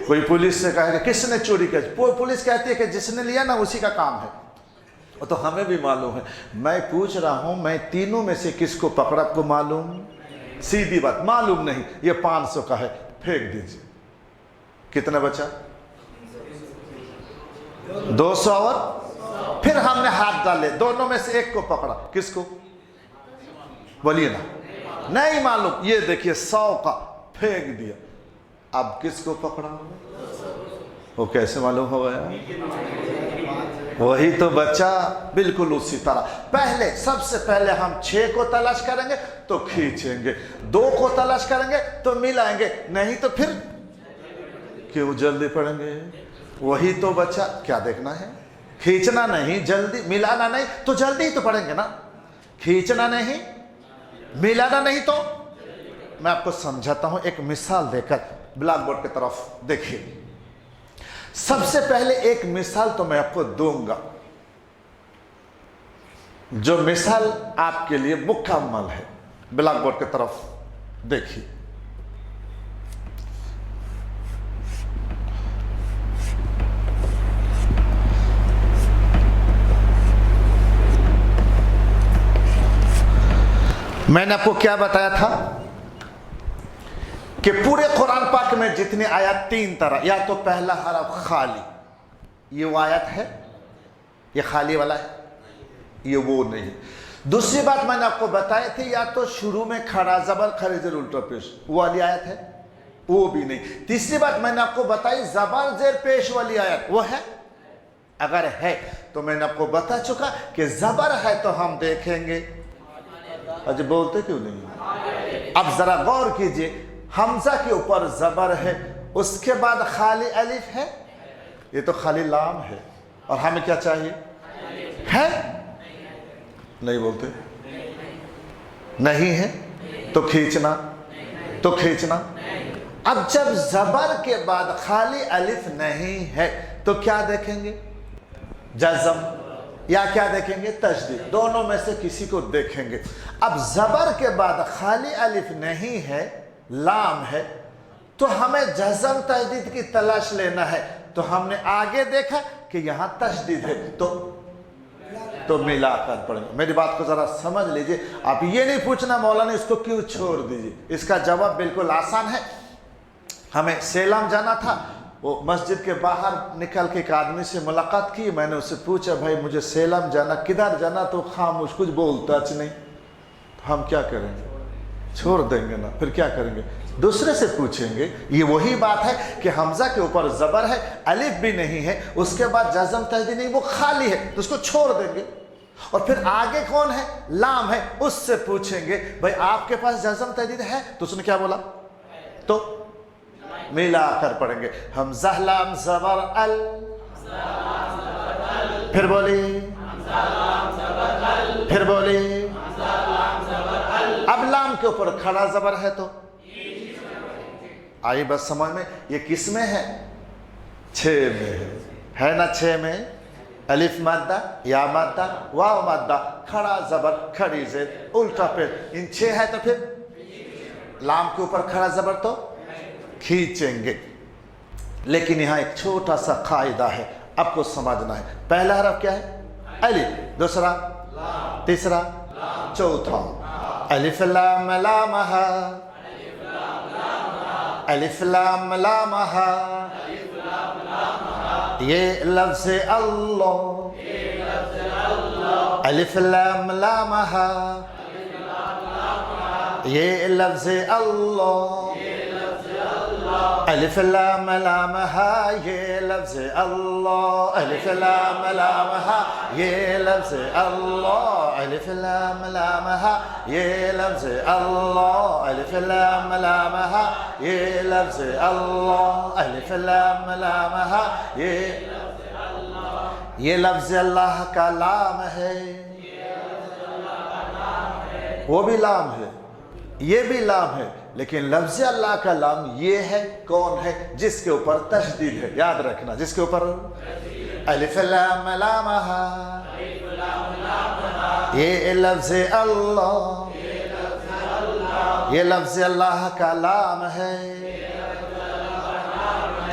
कोई पुलिस से कहेगा किसने चोरी किया, पुलिस कहती है कि जिसने लिया ना उसी का काम है। वो तो हमें भी मालूम है। मैं पूछ रहा हूं, मैं तीनों में से किसको पकड़ा? आपको मालूम? सीधी बात, मालूम नहीं। ये 500 का है, फेंक दीजिए। कितना बचा? 200 और फिर हमने हाथ डाले, दोनों में से एक को पकड़ा। किसको? बोलिए ना। नहीं मालूम। ये देखिए 100 का फेंक दिया। अब किसको पकड़ा? वो कैसे मालूम हो गया? वही तो बचा। बिल्कुल उसी तरह पहले, सबसे पहले हम 6 को तलाश करेंगे तो खींचेंगे, 2 को तलाश करेंगे तो मिलाएंगे, नहीं तो फिर क्यों जल्दी पढ़ेंगे? वही तो बचा। क्या देखना है? खींचना नहीं, जल्दी मिलाना नहीं, तो जल्दी ही तो पढ़ेंगे ना। खींचना नहीं, मिलाना नहीं, तो मैं आपको समझाता हूं एक मिसाल देकर। ब्लैक बोर्ड की तरफ देखिए। सबसे पहले एक मिसाल तो मैं आपको दूंगा, जो मिसाल आपके लिए मुकम्मल है। ब्लैक बोर्ड की तरफ देखिए। मैंने आपको क्या बताया था कि पूरे कुरान पाक में जितनी आयत 3 तरह, या तो पहला हरफ खाली, ये वो आयत है, ये खाली वाला है, ये वो नहीं। दूसरी बात मैंने आपको बताई थी, या तो शुरू में खड़ा जबर खड़े जेर उल्टा पेश, वो वाली आयत है, वो भी नहीं। तीसरी बात मैंने आपको बताई जबर जेर पेश वाली आयत, वो है। अगर है तो मैंने आपको बता चुका कि जबर है तो हम देखेंगे। अजय बोलते क्यों नहीं? अब जरा गौर कीजिए, हमजा के ऊपर जबर है, उसके बाद खाली अलिफ है, ये तो खाली लाम है, और हमें क्या चाहिए? है? नहीं बोलते। नहीं है तो खींचना, तो खींचना। अब जब जबर के बाद खाली अलिफ नहीं है तो क्या देखेंगे? जज़म, या क्या देखेंगे? तशदीद। दोनों में से किसी को देखेंगे। अब जबर के बाद खाली अलिफ नहीं है, लाम है, तो हमें जज़म तशदीद की तलाश लेना है। तो हमने आगे देखा कि यहां तशदीद है, तो मिलाकर पढ़ेंगे। मेरी बात को जरा समझ लीजिए। आप ये नहीं पूछना मौलाना इसको क्यों छोड़ दीजिए, इसका जवाब बिल्कुल आसान है। हमें सेलम जाना था, वो मस्जिद के बाहर निकल के एक आदमी से मुलाकात की। मैंने उससे पूछा, भाई मुझे सेलम जाना, किधर जाना? तो खामोश, कुछ बोलता नहीं। तो हम क्या करेंगे? छोड़ देंगे ना, फिर क्या करेंगे? दूसरे से पूछेंगे। ये वही बात है कि हमजा के ऊपर जबर है, अलिफ भी नहीं है, उसके बाद जज़म तहदीद नहीं, वो खाली है, तो उसको छोड़ देंगे। और फिर आगे कौन है? लाम है, उससे पूछेंगे, भाई आपके पास जज़म तहदीद है? तो उसने क्या बोला? तो मिलाकर पढ़ेंगे। हमजा लाम जबर अल, फिर बोली, फिर बोली। अब लाम के ऊपर खड़ा जबर है, तो आई बस समझ में। ये किस में है? 6 में है ना? 6 में अलिफ माद्दा, या माद्दा, वाव माद्दा, खड़ा जबर, खड़ी जेर, उल्टा पेश, इन 6 है। तो फिर लाम के ऊपर खड़ा जबर तो खींचेंगे। लेकिन यहां एक छोटा सा कायदा है, आपको समझना है। पहला हरफ क्या है? अलिफ, दूसरा, तीसरा, चौथा। अलिफ लाम लाम हा, अलिफ लाम लाम हा, ये लफ्ज़ अल्लाह। अलिफ लाम लाम हा, ये लफ्ज़ अल्लाह। अलिफ लाम लाम हा, ये लफ्ज़ अल्लाह। अलिफ लाम लाम हा, ये लफ्ज़ अल्लाह। अलिफ लाम लाम हा, ये लफ्ज़ अल्लाह। अलिफ लाम लाम हा, ये लफ्ज़ अल्लाह। अलिफ लाम लाम हा, ये लफ्ज़ अल्लाह का लाम है। वो भी लाम है, ये भी लाम है, लेकिन लफ्ज़ अल्लाह का लाम ये है। कौन है? जिसके ऊपर तशदीद है। याद रखना, जिसके ऊपर अलिफ लाम लाम हा, ये लफ्ज़ अल्लाह, ये लफ्ज़ अल्लाह का लाम है,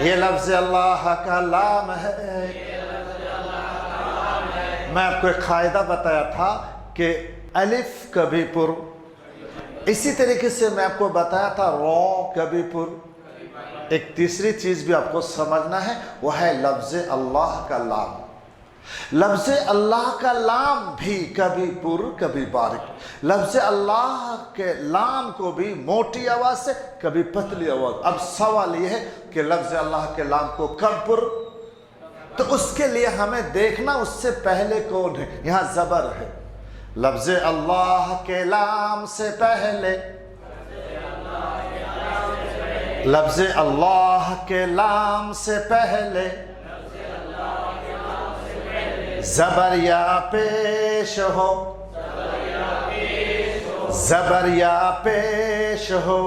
ये लफ्ज़ अल्लाह का लाम है। मैं आपको एक कायदा बताया था कि अलिफ कभी पुर, इसी तरीके से मैं आपको बताया था रॉ कभी पुर। एक तीसरी चीज भी आपको समझना है, वह है लफ्ज़ अल्लाह का लाम। लफ्ज़ अल्लाह का लाम भी कभी पुर कभी बारिक। लफ्ज़ अल्लाह के लाम को भी मोटी आवाज से, कभी पतली आवाज। अब सवाल यह है कि लफ्ज़ अल्लाह के लाम को कब पुर, तो उसके लिए हमें देखना उससे पहले कौन है। यहां जबर है, लफ्ज़ अल्लाह के लाम से पहले, लफ्ज़ अल्लाह के लाम से पहले ज़बर या पेश हो, ज़बर या पेश हो।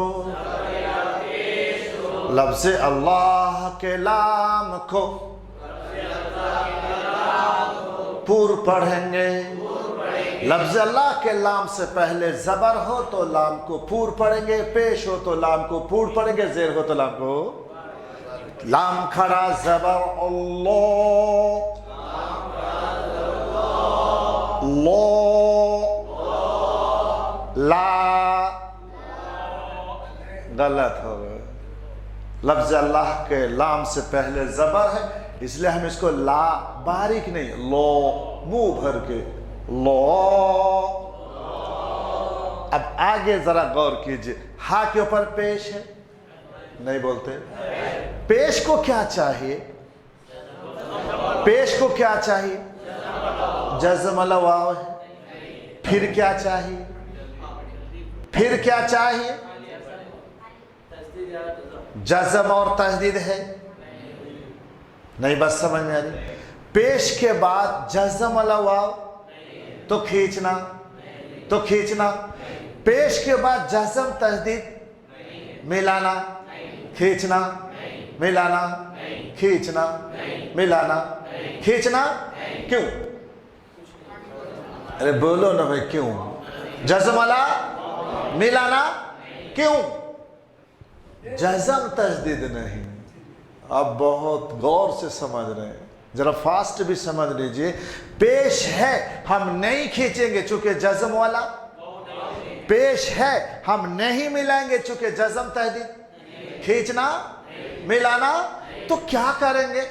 लफ्ज़ अल्लाह के लाम को पूर पढ़ेंगे। लफ्ज़ अल्लाह के लाम से पहले ज़बर हो तो लाम को पूर पढ़ेंगे, पेश हो तो लाम को पूर पढ़ेंगे, ज़ेर हो तो लाम को। लाम खड़ा ज़बर अल्लाह, ला, गलत हो गए। लफ्ज अल्लाह के लाम से पहले जबर है, इसलिए हम इसको ला, बारीक नहीं, लो, मुंह भर के लो। अब आगे जरा गौर कीजिए, हा के ऊपर पेश है, नहीं बोलते। पेश को क्या चाहिए? पेश को क्या चाहिए? जज़म वाला वाव है। फिर क्या चाहिए? फिर क्या चाहिए? जज़म और तस्दीद है, नहीं बस समझ में आ रही। पेश के बाद जज़म वाला वाव तो खींचना, तो खींचना। पेश के बाद जज़म तस्दीद मिलाना, खींचना, मिलाना, खींचना, मिलाना, खींचना। क्यों? अरे बोलो ना भाई, क्यों? जज़म वाला मिलाना, क्यों? जज़म तस्दीद नहीं। अब बहुत गौर से समझ रहे हैं, जरा फास्ट भी समझ लीजिए। पेश है, हम नहीं खींचेंगे चूंकि जज़म वाला पेश है, हम नहीं मिलाएंगे चूंकि जज़म तस्दीद। खींचना, मिलाना, तो क्या करेंगे?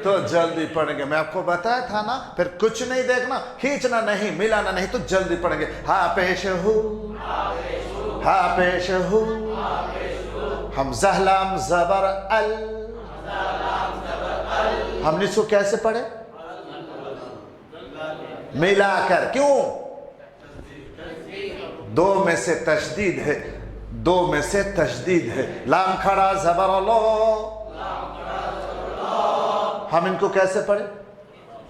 तो जल्दी पढ़ेंगे। मैं आपको बताया था ना, फिर कुछ नहीं देखना, खींचना नहीं, मिलाना नहीं, तो जल्दी पढ़ेंगे। हा पेश हूँ, हा पेश हूँ, हम ज़हलाम ज़बर अल, हमने इसको कैसे पढ़े? मिलाकर। क्यों? दो में से तशदीद है, दो में से तशदीद है। लाम खड़ा ज़बर लो, हम इनको कैसे पढ़े?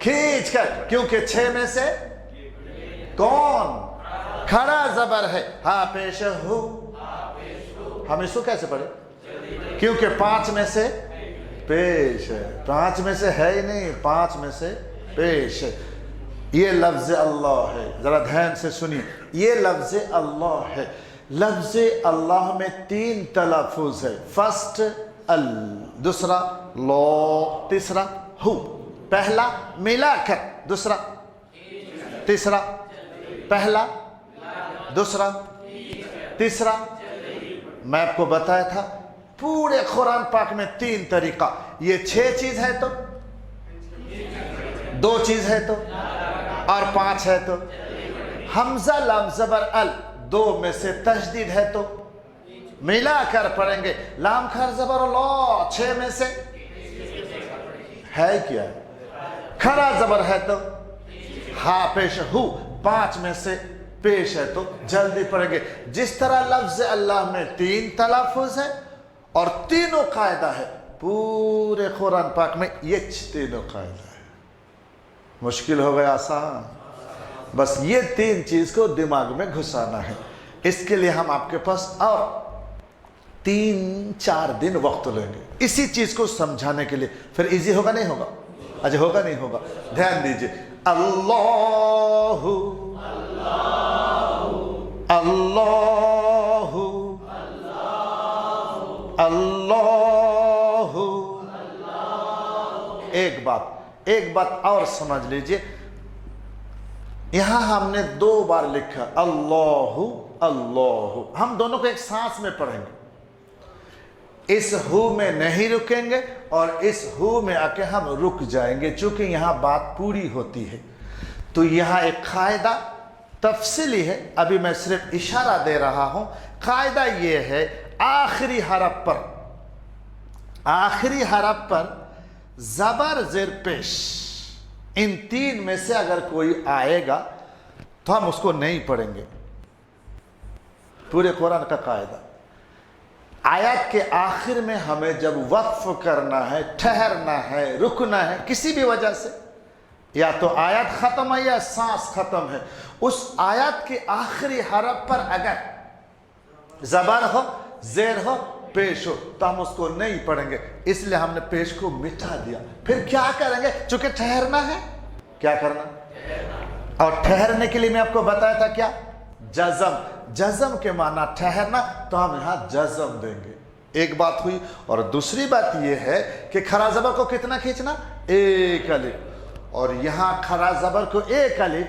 खींच कर, क्योंकि 6 में से कौन खड़ा जबर है? हा पेश हूँ, हम इसको कैसे पढ़े? क्योंकि 5 में से पेश है, 5 में से है ही नहीं, 5 में से पेश है। ये लफ्ज अल्लाह है, जरा ध्यान से सुनिए, ये लफ्ज अल्लाह है। लफ्ज अल्लाह में 3 तलफ़ुज़ है। फर्स्ट अल, दूसरा लो, तीसरा हु। पहला मिलाकर, दूसरा, तीसरा, पहला, दूसरा, तीसरा। मैं आपको बताया था पूरे कुरान पाक में 3 तरीका। ये 6 चीज है तो, 2 चीज है तो, और 5 है तो। हमजा लाम ज़बर अल, 2 में से तशदीद है तो मिला कर पढ़ेंगे। लाम खर ज़बर लो, 6 में से है क्या? खरा ज़बर है तो, हा पेश हु, 5 में से पेश है तो जल्दी पढ़ेंगे। जिस तरह लफ्ज अल्लाह में 3 तलफ़ुज़ है और तीनों कायदा है, पूरे कुरान पाक में ये तीनों कायदा है। मुश्किल हो गया आसान? बस ये 3 चीज को दिमाग में घुसाना है। इसके लिए हम आपके पास और 3-4 दिन वक्त लेंगे इसी चीज को समझाने के लिए। फिर इजी होगा नहीं होगा? अच्छा होगा नहीं होगा? ध्यान दीजिए। अल्लाहु अल्लाहु अल्लाहु। एक बात और समझ लीजिए, यहां हमने 2 बार लिखा अल्लाहु अल्लाहु। हम दोनों को एक सांस में पढ़ेंगे। इस हु में नहीं रुकेंगे और इस हु में आके हम रुक जाएंगे, चूंकि यहां बात पूरी होती है। तो यहां एक कायदा तफसीली है, अभी मैं सिर्फ इशारा दे रहा हूं। कायदा यह है, आखिरी हरफ पर जबर जेर पेश, इन 3 में से अगर कोई आएगा तो हम उसको नहीं पढ़ेंगे। पूरे कुरान का कायदा। आयत के आखिर में हमें जब वक्फ करना है, ठहरना है, रुकना है किसी भी वजह से, या तो आयत खत्म है या सांस खत्म है, उस आयत के आखिरी हरफ पर अगर जबर हो, जेर हो, पेश हो, तो हम उसको नहीं पढ़ेंगे। इसलिए हमने पेश को मिटा दिया। फिर क्या करेंगे? चूंकि ठहरना है, क्या करना? और ठहरने के लिए मैं आपको बताया था क्या? जज़म। जज़म के माना ठहरना, तो हम यहां जज़म देंगे। एक बात हुई। और दूसरी बात यह है कि खरा जबर को कितना खींचना? 1 अलिफ। और यहां खरा जबर को 1 अलिफ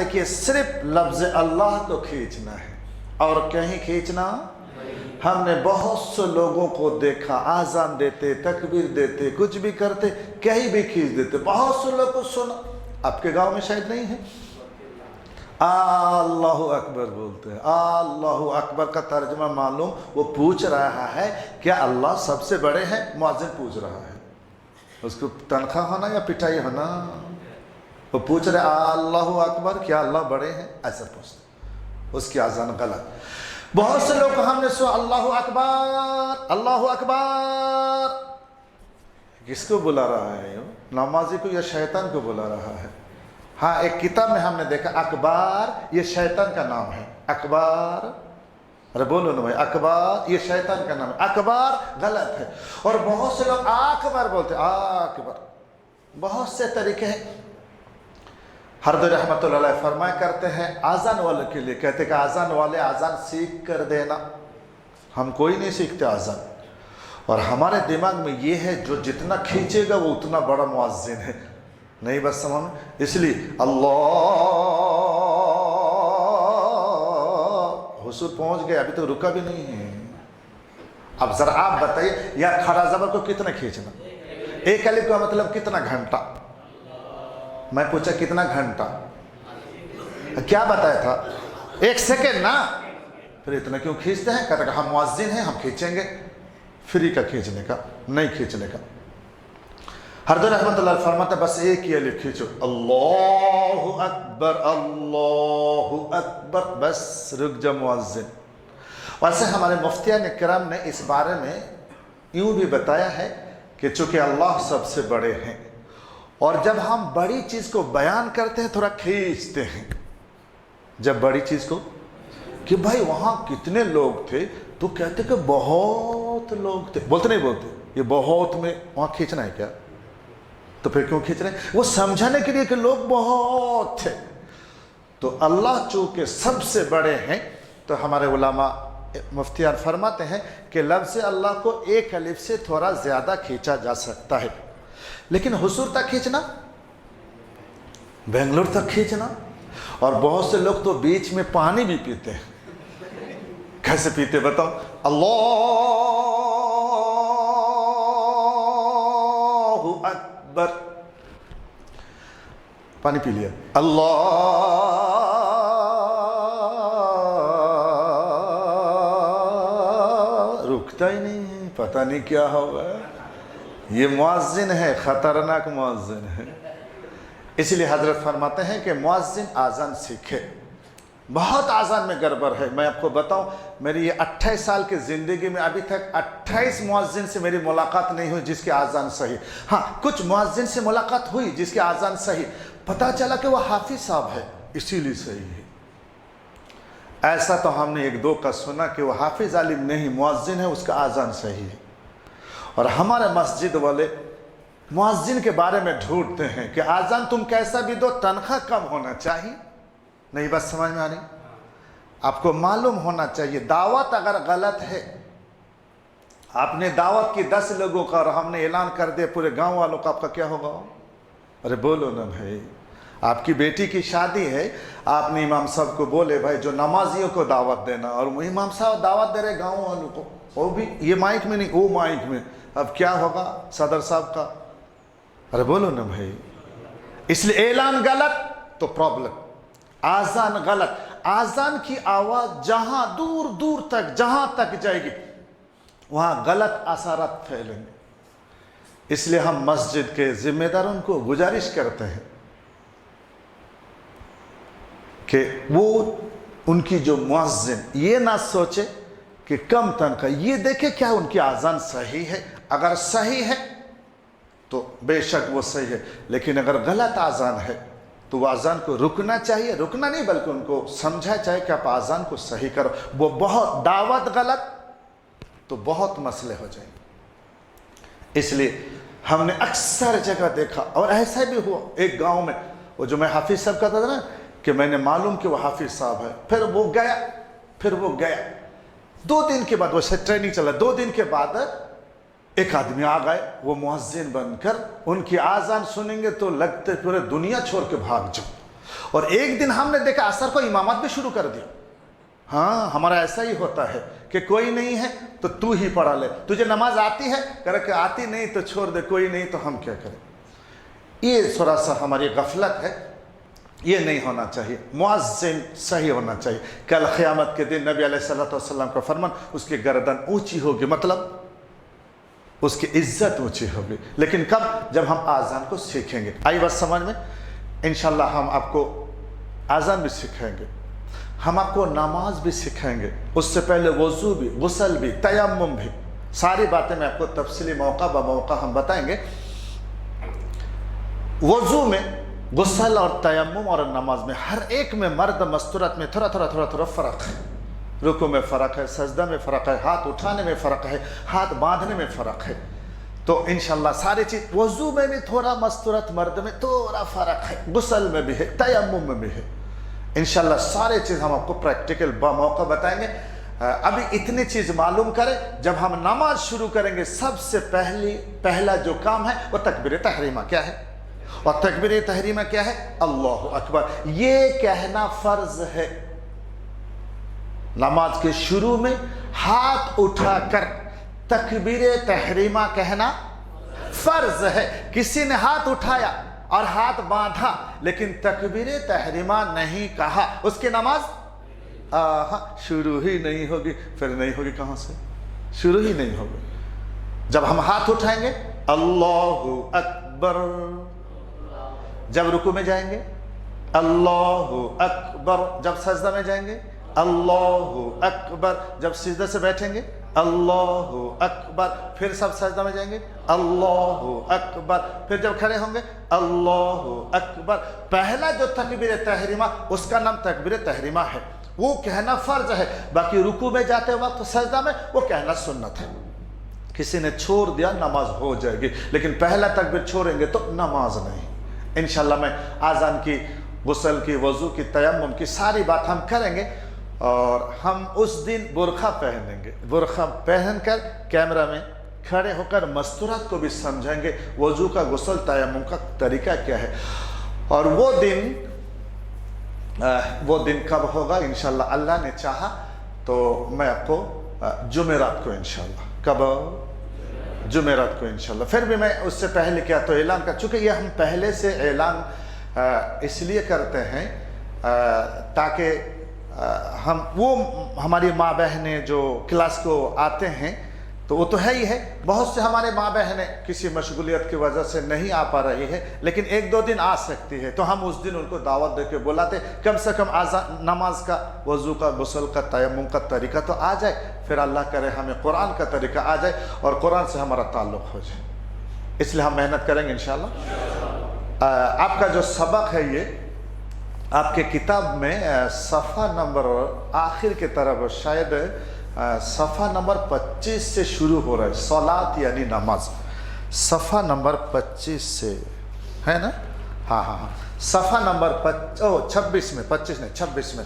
देखिए सिर्फ लफ्ज अल्लाह को खींचना है और कहीं खींचना। हमने बहुत से लोगों को देखा आजान देते, तकबीर देते, कुछ भी करते, कहीं भी खींच देते। बहुत से लोग को सुना, आपके गांव में शायद नहीं है, अल्लाहु अकबर बोलते हैं। अल्लाहु अकबर का तर्जुमा मालूम? वो पूछ रहा है क्या अल्लाह सबसे बड़े हैं? मुअज्जिन पूछ रहा है, उसको तनख्वाह होना या पिटाई होना? वो पूछ रहे अल्लाहु अकबर, क्या अल्लाह बड़े हैं? ऐसा पूछते, उसकी आजान गलत। बहुत से लोग हमने सुना अल्लाहु अकबर, अल्लाहु अकबर, किसको बुला रहा है? नमाजी को या शैतान को बुला रहा है? हाँ, एक किताब में हमने देखा अकबर ये शैतान का नाम है। अकबर, अरे बोलो ना भाई, अकबर ये शैतान का नाम है, अकबर गलत है। और बहुत से लोग अकबर बोलते, अकबर। बहुत से तरीके हैं। हरदोई रहमतुल्लाह अलैह फरमाया करते हैं आजान वाले के लिए, कहते कि आजान वाले आजान सीख कर देना। हम कोई नहीं सीखते आजान, और हमारे दिमाग में ये है जो जितना खींचेगा वो उतना बड़ा मुअज्जिन है। नहीं बस समझ में, इसलिए अल्लाह हुसूर पहुंच गए, अभी तो रुका भी नहीं है। अब जरा आप बताइए या खड़ा जबर को कितना खींचना? एक अलिफ का मतलब कितना घंटा? मैं पूछा कितना घंटा? क्या बताया था? 1 सेकेंड ना। फिर इतना क्यों खींचते हैं? कहते हम मुअज्जिन हैं, हम खींचेंगे। फ्री का खींचने का, नहीं खींचने का। हरदोई रहमतुल्लाह फरमाते बस एक ही अलिफ खींचो, अल्लाहु अकबर, अल्लाहु अकबर, बस रुक जा मुअज्जिन। वैसे हमारे मुफ्तियान किराम ने इस बारे में यूं भी बताया है कि चूंकि अल्लाह सबसे बड़े हैं, और जब हम बड़ी चीज को बयान करते हैं थोड़ा खींचते हैं। जब बड़ी चीज को, कि भाई वहां कितने लोग थे, तो कहते कि बहुत लोग थे, बोलते नहीं बोलते, ये बहुत में वहां खींचना है क्या? तो फिर क्यों खींच रहे हैं? वो समझाने के लिए कि लोग बहुत थे। तो अल्लाह चूंकि सबसे बड़े हैं, तो हमारे उलमा मुफ्तियान फरमाते हैं कि लफ्ज़ अल्लाह को एक अलिफ से थोड़ा ज़्यादा खींचा जा सकता है, लेकिन हुसूर तक खींचना, बेंगलोर तक खींचना। और बहुत से लोग तो बीच में पानी भी पीते हैं। कैसे पीते बताओ? अल्लाहु अकबर, पानी पी लिया, अल्लाह, रुकता ही नहीं है, पता नहीं क्या होगा। ये मुअज्जिन है, खतरनाक मुअज्जिन है। इसलिए हजरत फरमाते हैं कि मुअज्जिन आज़ान सीखे। बहुत आज़ान में गड़बड़ है। मैं आपको बताऊं, मेरी ये 28 साल की ज़िंदगी में अभी तक 28 मुअज्जिन से मेरी मुलाकात नहीं हुई जिसकी आज़ान सही। हाँ, कुछ मुअज्जिन से मुलाकात हुई जिसकी आज़ान सही, पता चला कि वह हाफिज साहब है इसीलिए सही है। ऐसा तो हमने 1-2 का सुना कि वह हाफिज आलिम नहीं, मुअज्जिन है, उसका आज़ान सही है। और हमारे मस्जिद वाले मुअज्जिन के बारे में ढूंढते हैं कि आज़ान तुम कैसा भी दो, तनख्वाह कम होना चाहिए। नहीं बात समझ में आ रही? आपको मालूम होना चाहिए दावत अगर गलत है, आपने दावत की 10 लोगों का और हमने ऐलान कर दिया पूरे गांव वालों का, आपका क्या होगा? अरे बोलो ना भाई, आपकी बेटी की शादी है, आपने इमाम साहब को बोले भाई जो नमाजियों को दावत देना, और वो इमाम साहब दावत दे रहे गाँव वालों को, वो भी ये माइक में नहीं, वो माइक में। अब क्या होगा सदर साहब का? अरे बोलो ना भाई। इसलिए ऐलान गलत तो प्रॉब्लम, आज़ान गलत। आज़ान की आवाज़ जहाँ दूर दूर तक, जहाँ तक जाएगी वहाँ गलत असरात फैलेंगे। इसलिए हम मस्जिद के जिम्मेदारों को गुजारिश करते हैं कि वो उनकी जो मुअज्जिन ये ना सोचे कि कम तनख्वाह, ये देखे क्या उनकी आज़ान सही है। अगर सही है तो बेशक वो सही है, लेकिन अगर गलत आज़ान है तो वो आज़ान को रुकना चाहिए। रुकना नहीं बल्कि उनको समझा चाहिए कि आप आज़ान को सही करो। वो बहुत दावत गलत तो बहुत मसले हो जाएंगे। इसलिए हमने अक्सर जगह देखा, और ऐसा भी हुआ एक गांव में, वो जो मैं हाफिज साहब कहता था ना कि मैंने मालूम कि वो हाफिज साहब है, फिर वो गया 2 दिन के बाद, वो ट्रेनिंग चला, 2 दिन के बाद एक आदमी आ गए, वो मुअज्जिन बनकर, उनकी आज़ान सुनेंगे तो लगते पूरे दुनिया छोड़ के भाग जाओ। اور ایک دن ہم نے دیکھا اثر کو امامت بھی شروع کر دیا. ہاں ہمارا ایسا ہی ہوتا ہے کہ کوئی نہیں ہے تو ہی پڑھا لے. تجھے نماز آتی ہے کہہ کہ آتی نہیں تو چھوڑ دے, کوئی نہیں تو ہم کیا کریں. یہ تھوڑا سا ہماری غفلت ہے, یہ نہیں ہونا چاہیے. مؤذن صحیح ہونا چاہیے. کل قیامت کے دن نبی علیہ الصلوۃ والسلام کا فرمان, اس کی گردن اونچی ہوگی, مطلب اس کی عزت اونچی ہوگی. لیکن کب؟ جب ہم آذان کو سیکھیں گے. آئی بات سمجھ میں؟ انشاءاللہ ہم آپ کو آذان بھی سکھائیں گے, ہم آپ کو نماز بھی سکھائیں گے. اس سے پہلے وضو بھی, غسل بھی, تیمم بھی, ساری باتیں میں آپ کو تفصیلی موقع بموقع ہم بتائیں گے. وضو میں, غسل اور تیمم اور نماز میں ہر ایک میں مرد مستورت میں تھوڑا فرق ہے. رکوع میں فرق ہے, سجدہ میں فرق ہے, ہاتھ اٹھانے میں فرق ہے, ہاتھ باندھنے میں فرق ہے. تو انشاءاللہ ساری چیز, وضو میں بھی تھوڑا مستورت مرد میں تھوڑا فرق ہے, غسل میں بھی ہے, تیمم میں بھی ہے. انشاءاللہ سارے چیز ہم آپ کو پریکٹیکل موقع بتائیں گے. ابھی اتنی چیز معلوم کریں, جب ہم نماز شروع کریں گے سب سے پہلا جو کام ہے وہ تکبیر تحریمہ. کیا ہے؟ اور تکبیر تحریمہ کیا ہے؟ اللہ اکبر. یہ کہنا فرض ہے. نماز کے شروع میں ہاتھ اٹھا کر تکبیر تحریمہ کہنا فرض ہے. کسی نے ہاتھ اٹھایا اور ہاتھ باندھا لیکن تکبیر تحریمہ نہیں کہا, اس کی نماز شروع ہی نہیں ہوگی. پھر نہیں ہوگی کہاں سے؟ شروع ہی نہیں ہوگی. جب ہم ہاتھ اٹھائیں گے اللہ اکبر, جب رکوع میں جائیں گے اللہ اکبر, جب سجدہ میں جائیں گے اللہ اکبر, جب سجدہ سے بیٹھیں گے اللہ اکبر, پھر سب سجدہ میں جائیں گے اللہ اکبر, پھر جب کھڑے ہوں گے اللہ اکبر. پہلا جو تکبیر تحریمہ اس کا نام تکبیر تحریمہ ہے, وہ کہنا فرض ہے. باقی رکوع میں جاتے وقت سجدہ میں وہ کہنا سنت ہے. کسی نے چھوڑ دیا نماز ہو جائے گی, لیکن پہلا تکبیر چھوڑیں گے تو نماز نہیں. انشاءاللہ میں آذان کی, غسل کی, وضو کی, تیمم کی ساری بات ہم کریں گے. اور ہم اس دن برقع پہنیں گے. برقع پہن کر کیمرہ میں کھڑے ہو کر مستورات کو بھی سمجھیں گے, وضو کا, غسل, تیمم کا طریقہ کیا ہے. اور وہ دن کب ہوگا؟ انشاءاللہ اللہ نے چاہا تو میں آپ کو جمعرات کو انشاءاللہ, کب؟ جمعرات کو انشاءاللہ. پھر بھی میں اس سے پہلے کیا تو اعلان کر چونکہ یہ ہم پہلے سے اعلان اس لیے کرتے ہیں تاکہ ہماری ماں بہنیں جو کلاس کو آتے ہیں تو وہ تو ہے ہی ہے. بہت سے ہمارے ماں بہنیں کسی مشغولیت کی وجہ سے نہیں آ پا رہی ہے, لیکن ایک دو دن آ سکتی ہے, تو ہم اس دن ان کو دعوت دے کے بلاتے, کم سے کم نماز کا, وضو کا, غسل کا, تیمم کا طریقہ تو آ جائے. پھر اللہ کرے ہمیں قرآن کا طریقہ آ جائے اور قرآن سے ہمارا تعلق ہو جائے. اس لیے ہم محنت کریں گے انشاءاللہ. آپ کا جو سبق ہے یہ آپ کے کتاب میں صفحہ نمبر آخر کی طرف شاید صفحہ نمبر 25 سے شروع ہو رہا ہے, صلاۃ یعنی نماز. صفحہ نمبر 25 سے ہے نا؟ ہاں صفحہ نمبر 26 میں, 25 نہیں 26 میں,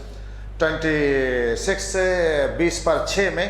26 سے 20 پر 6 میں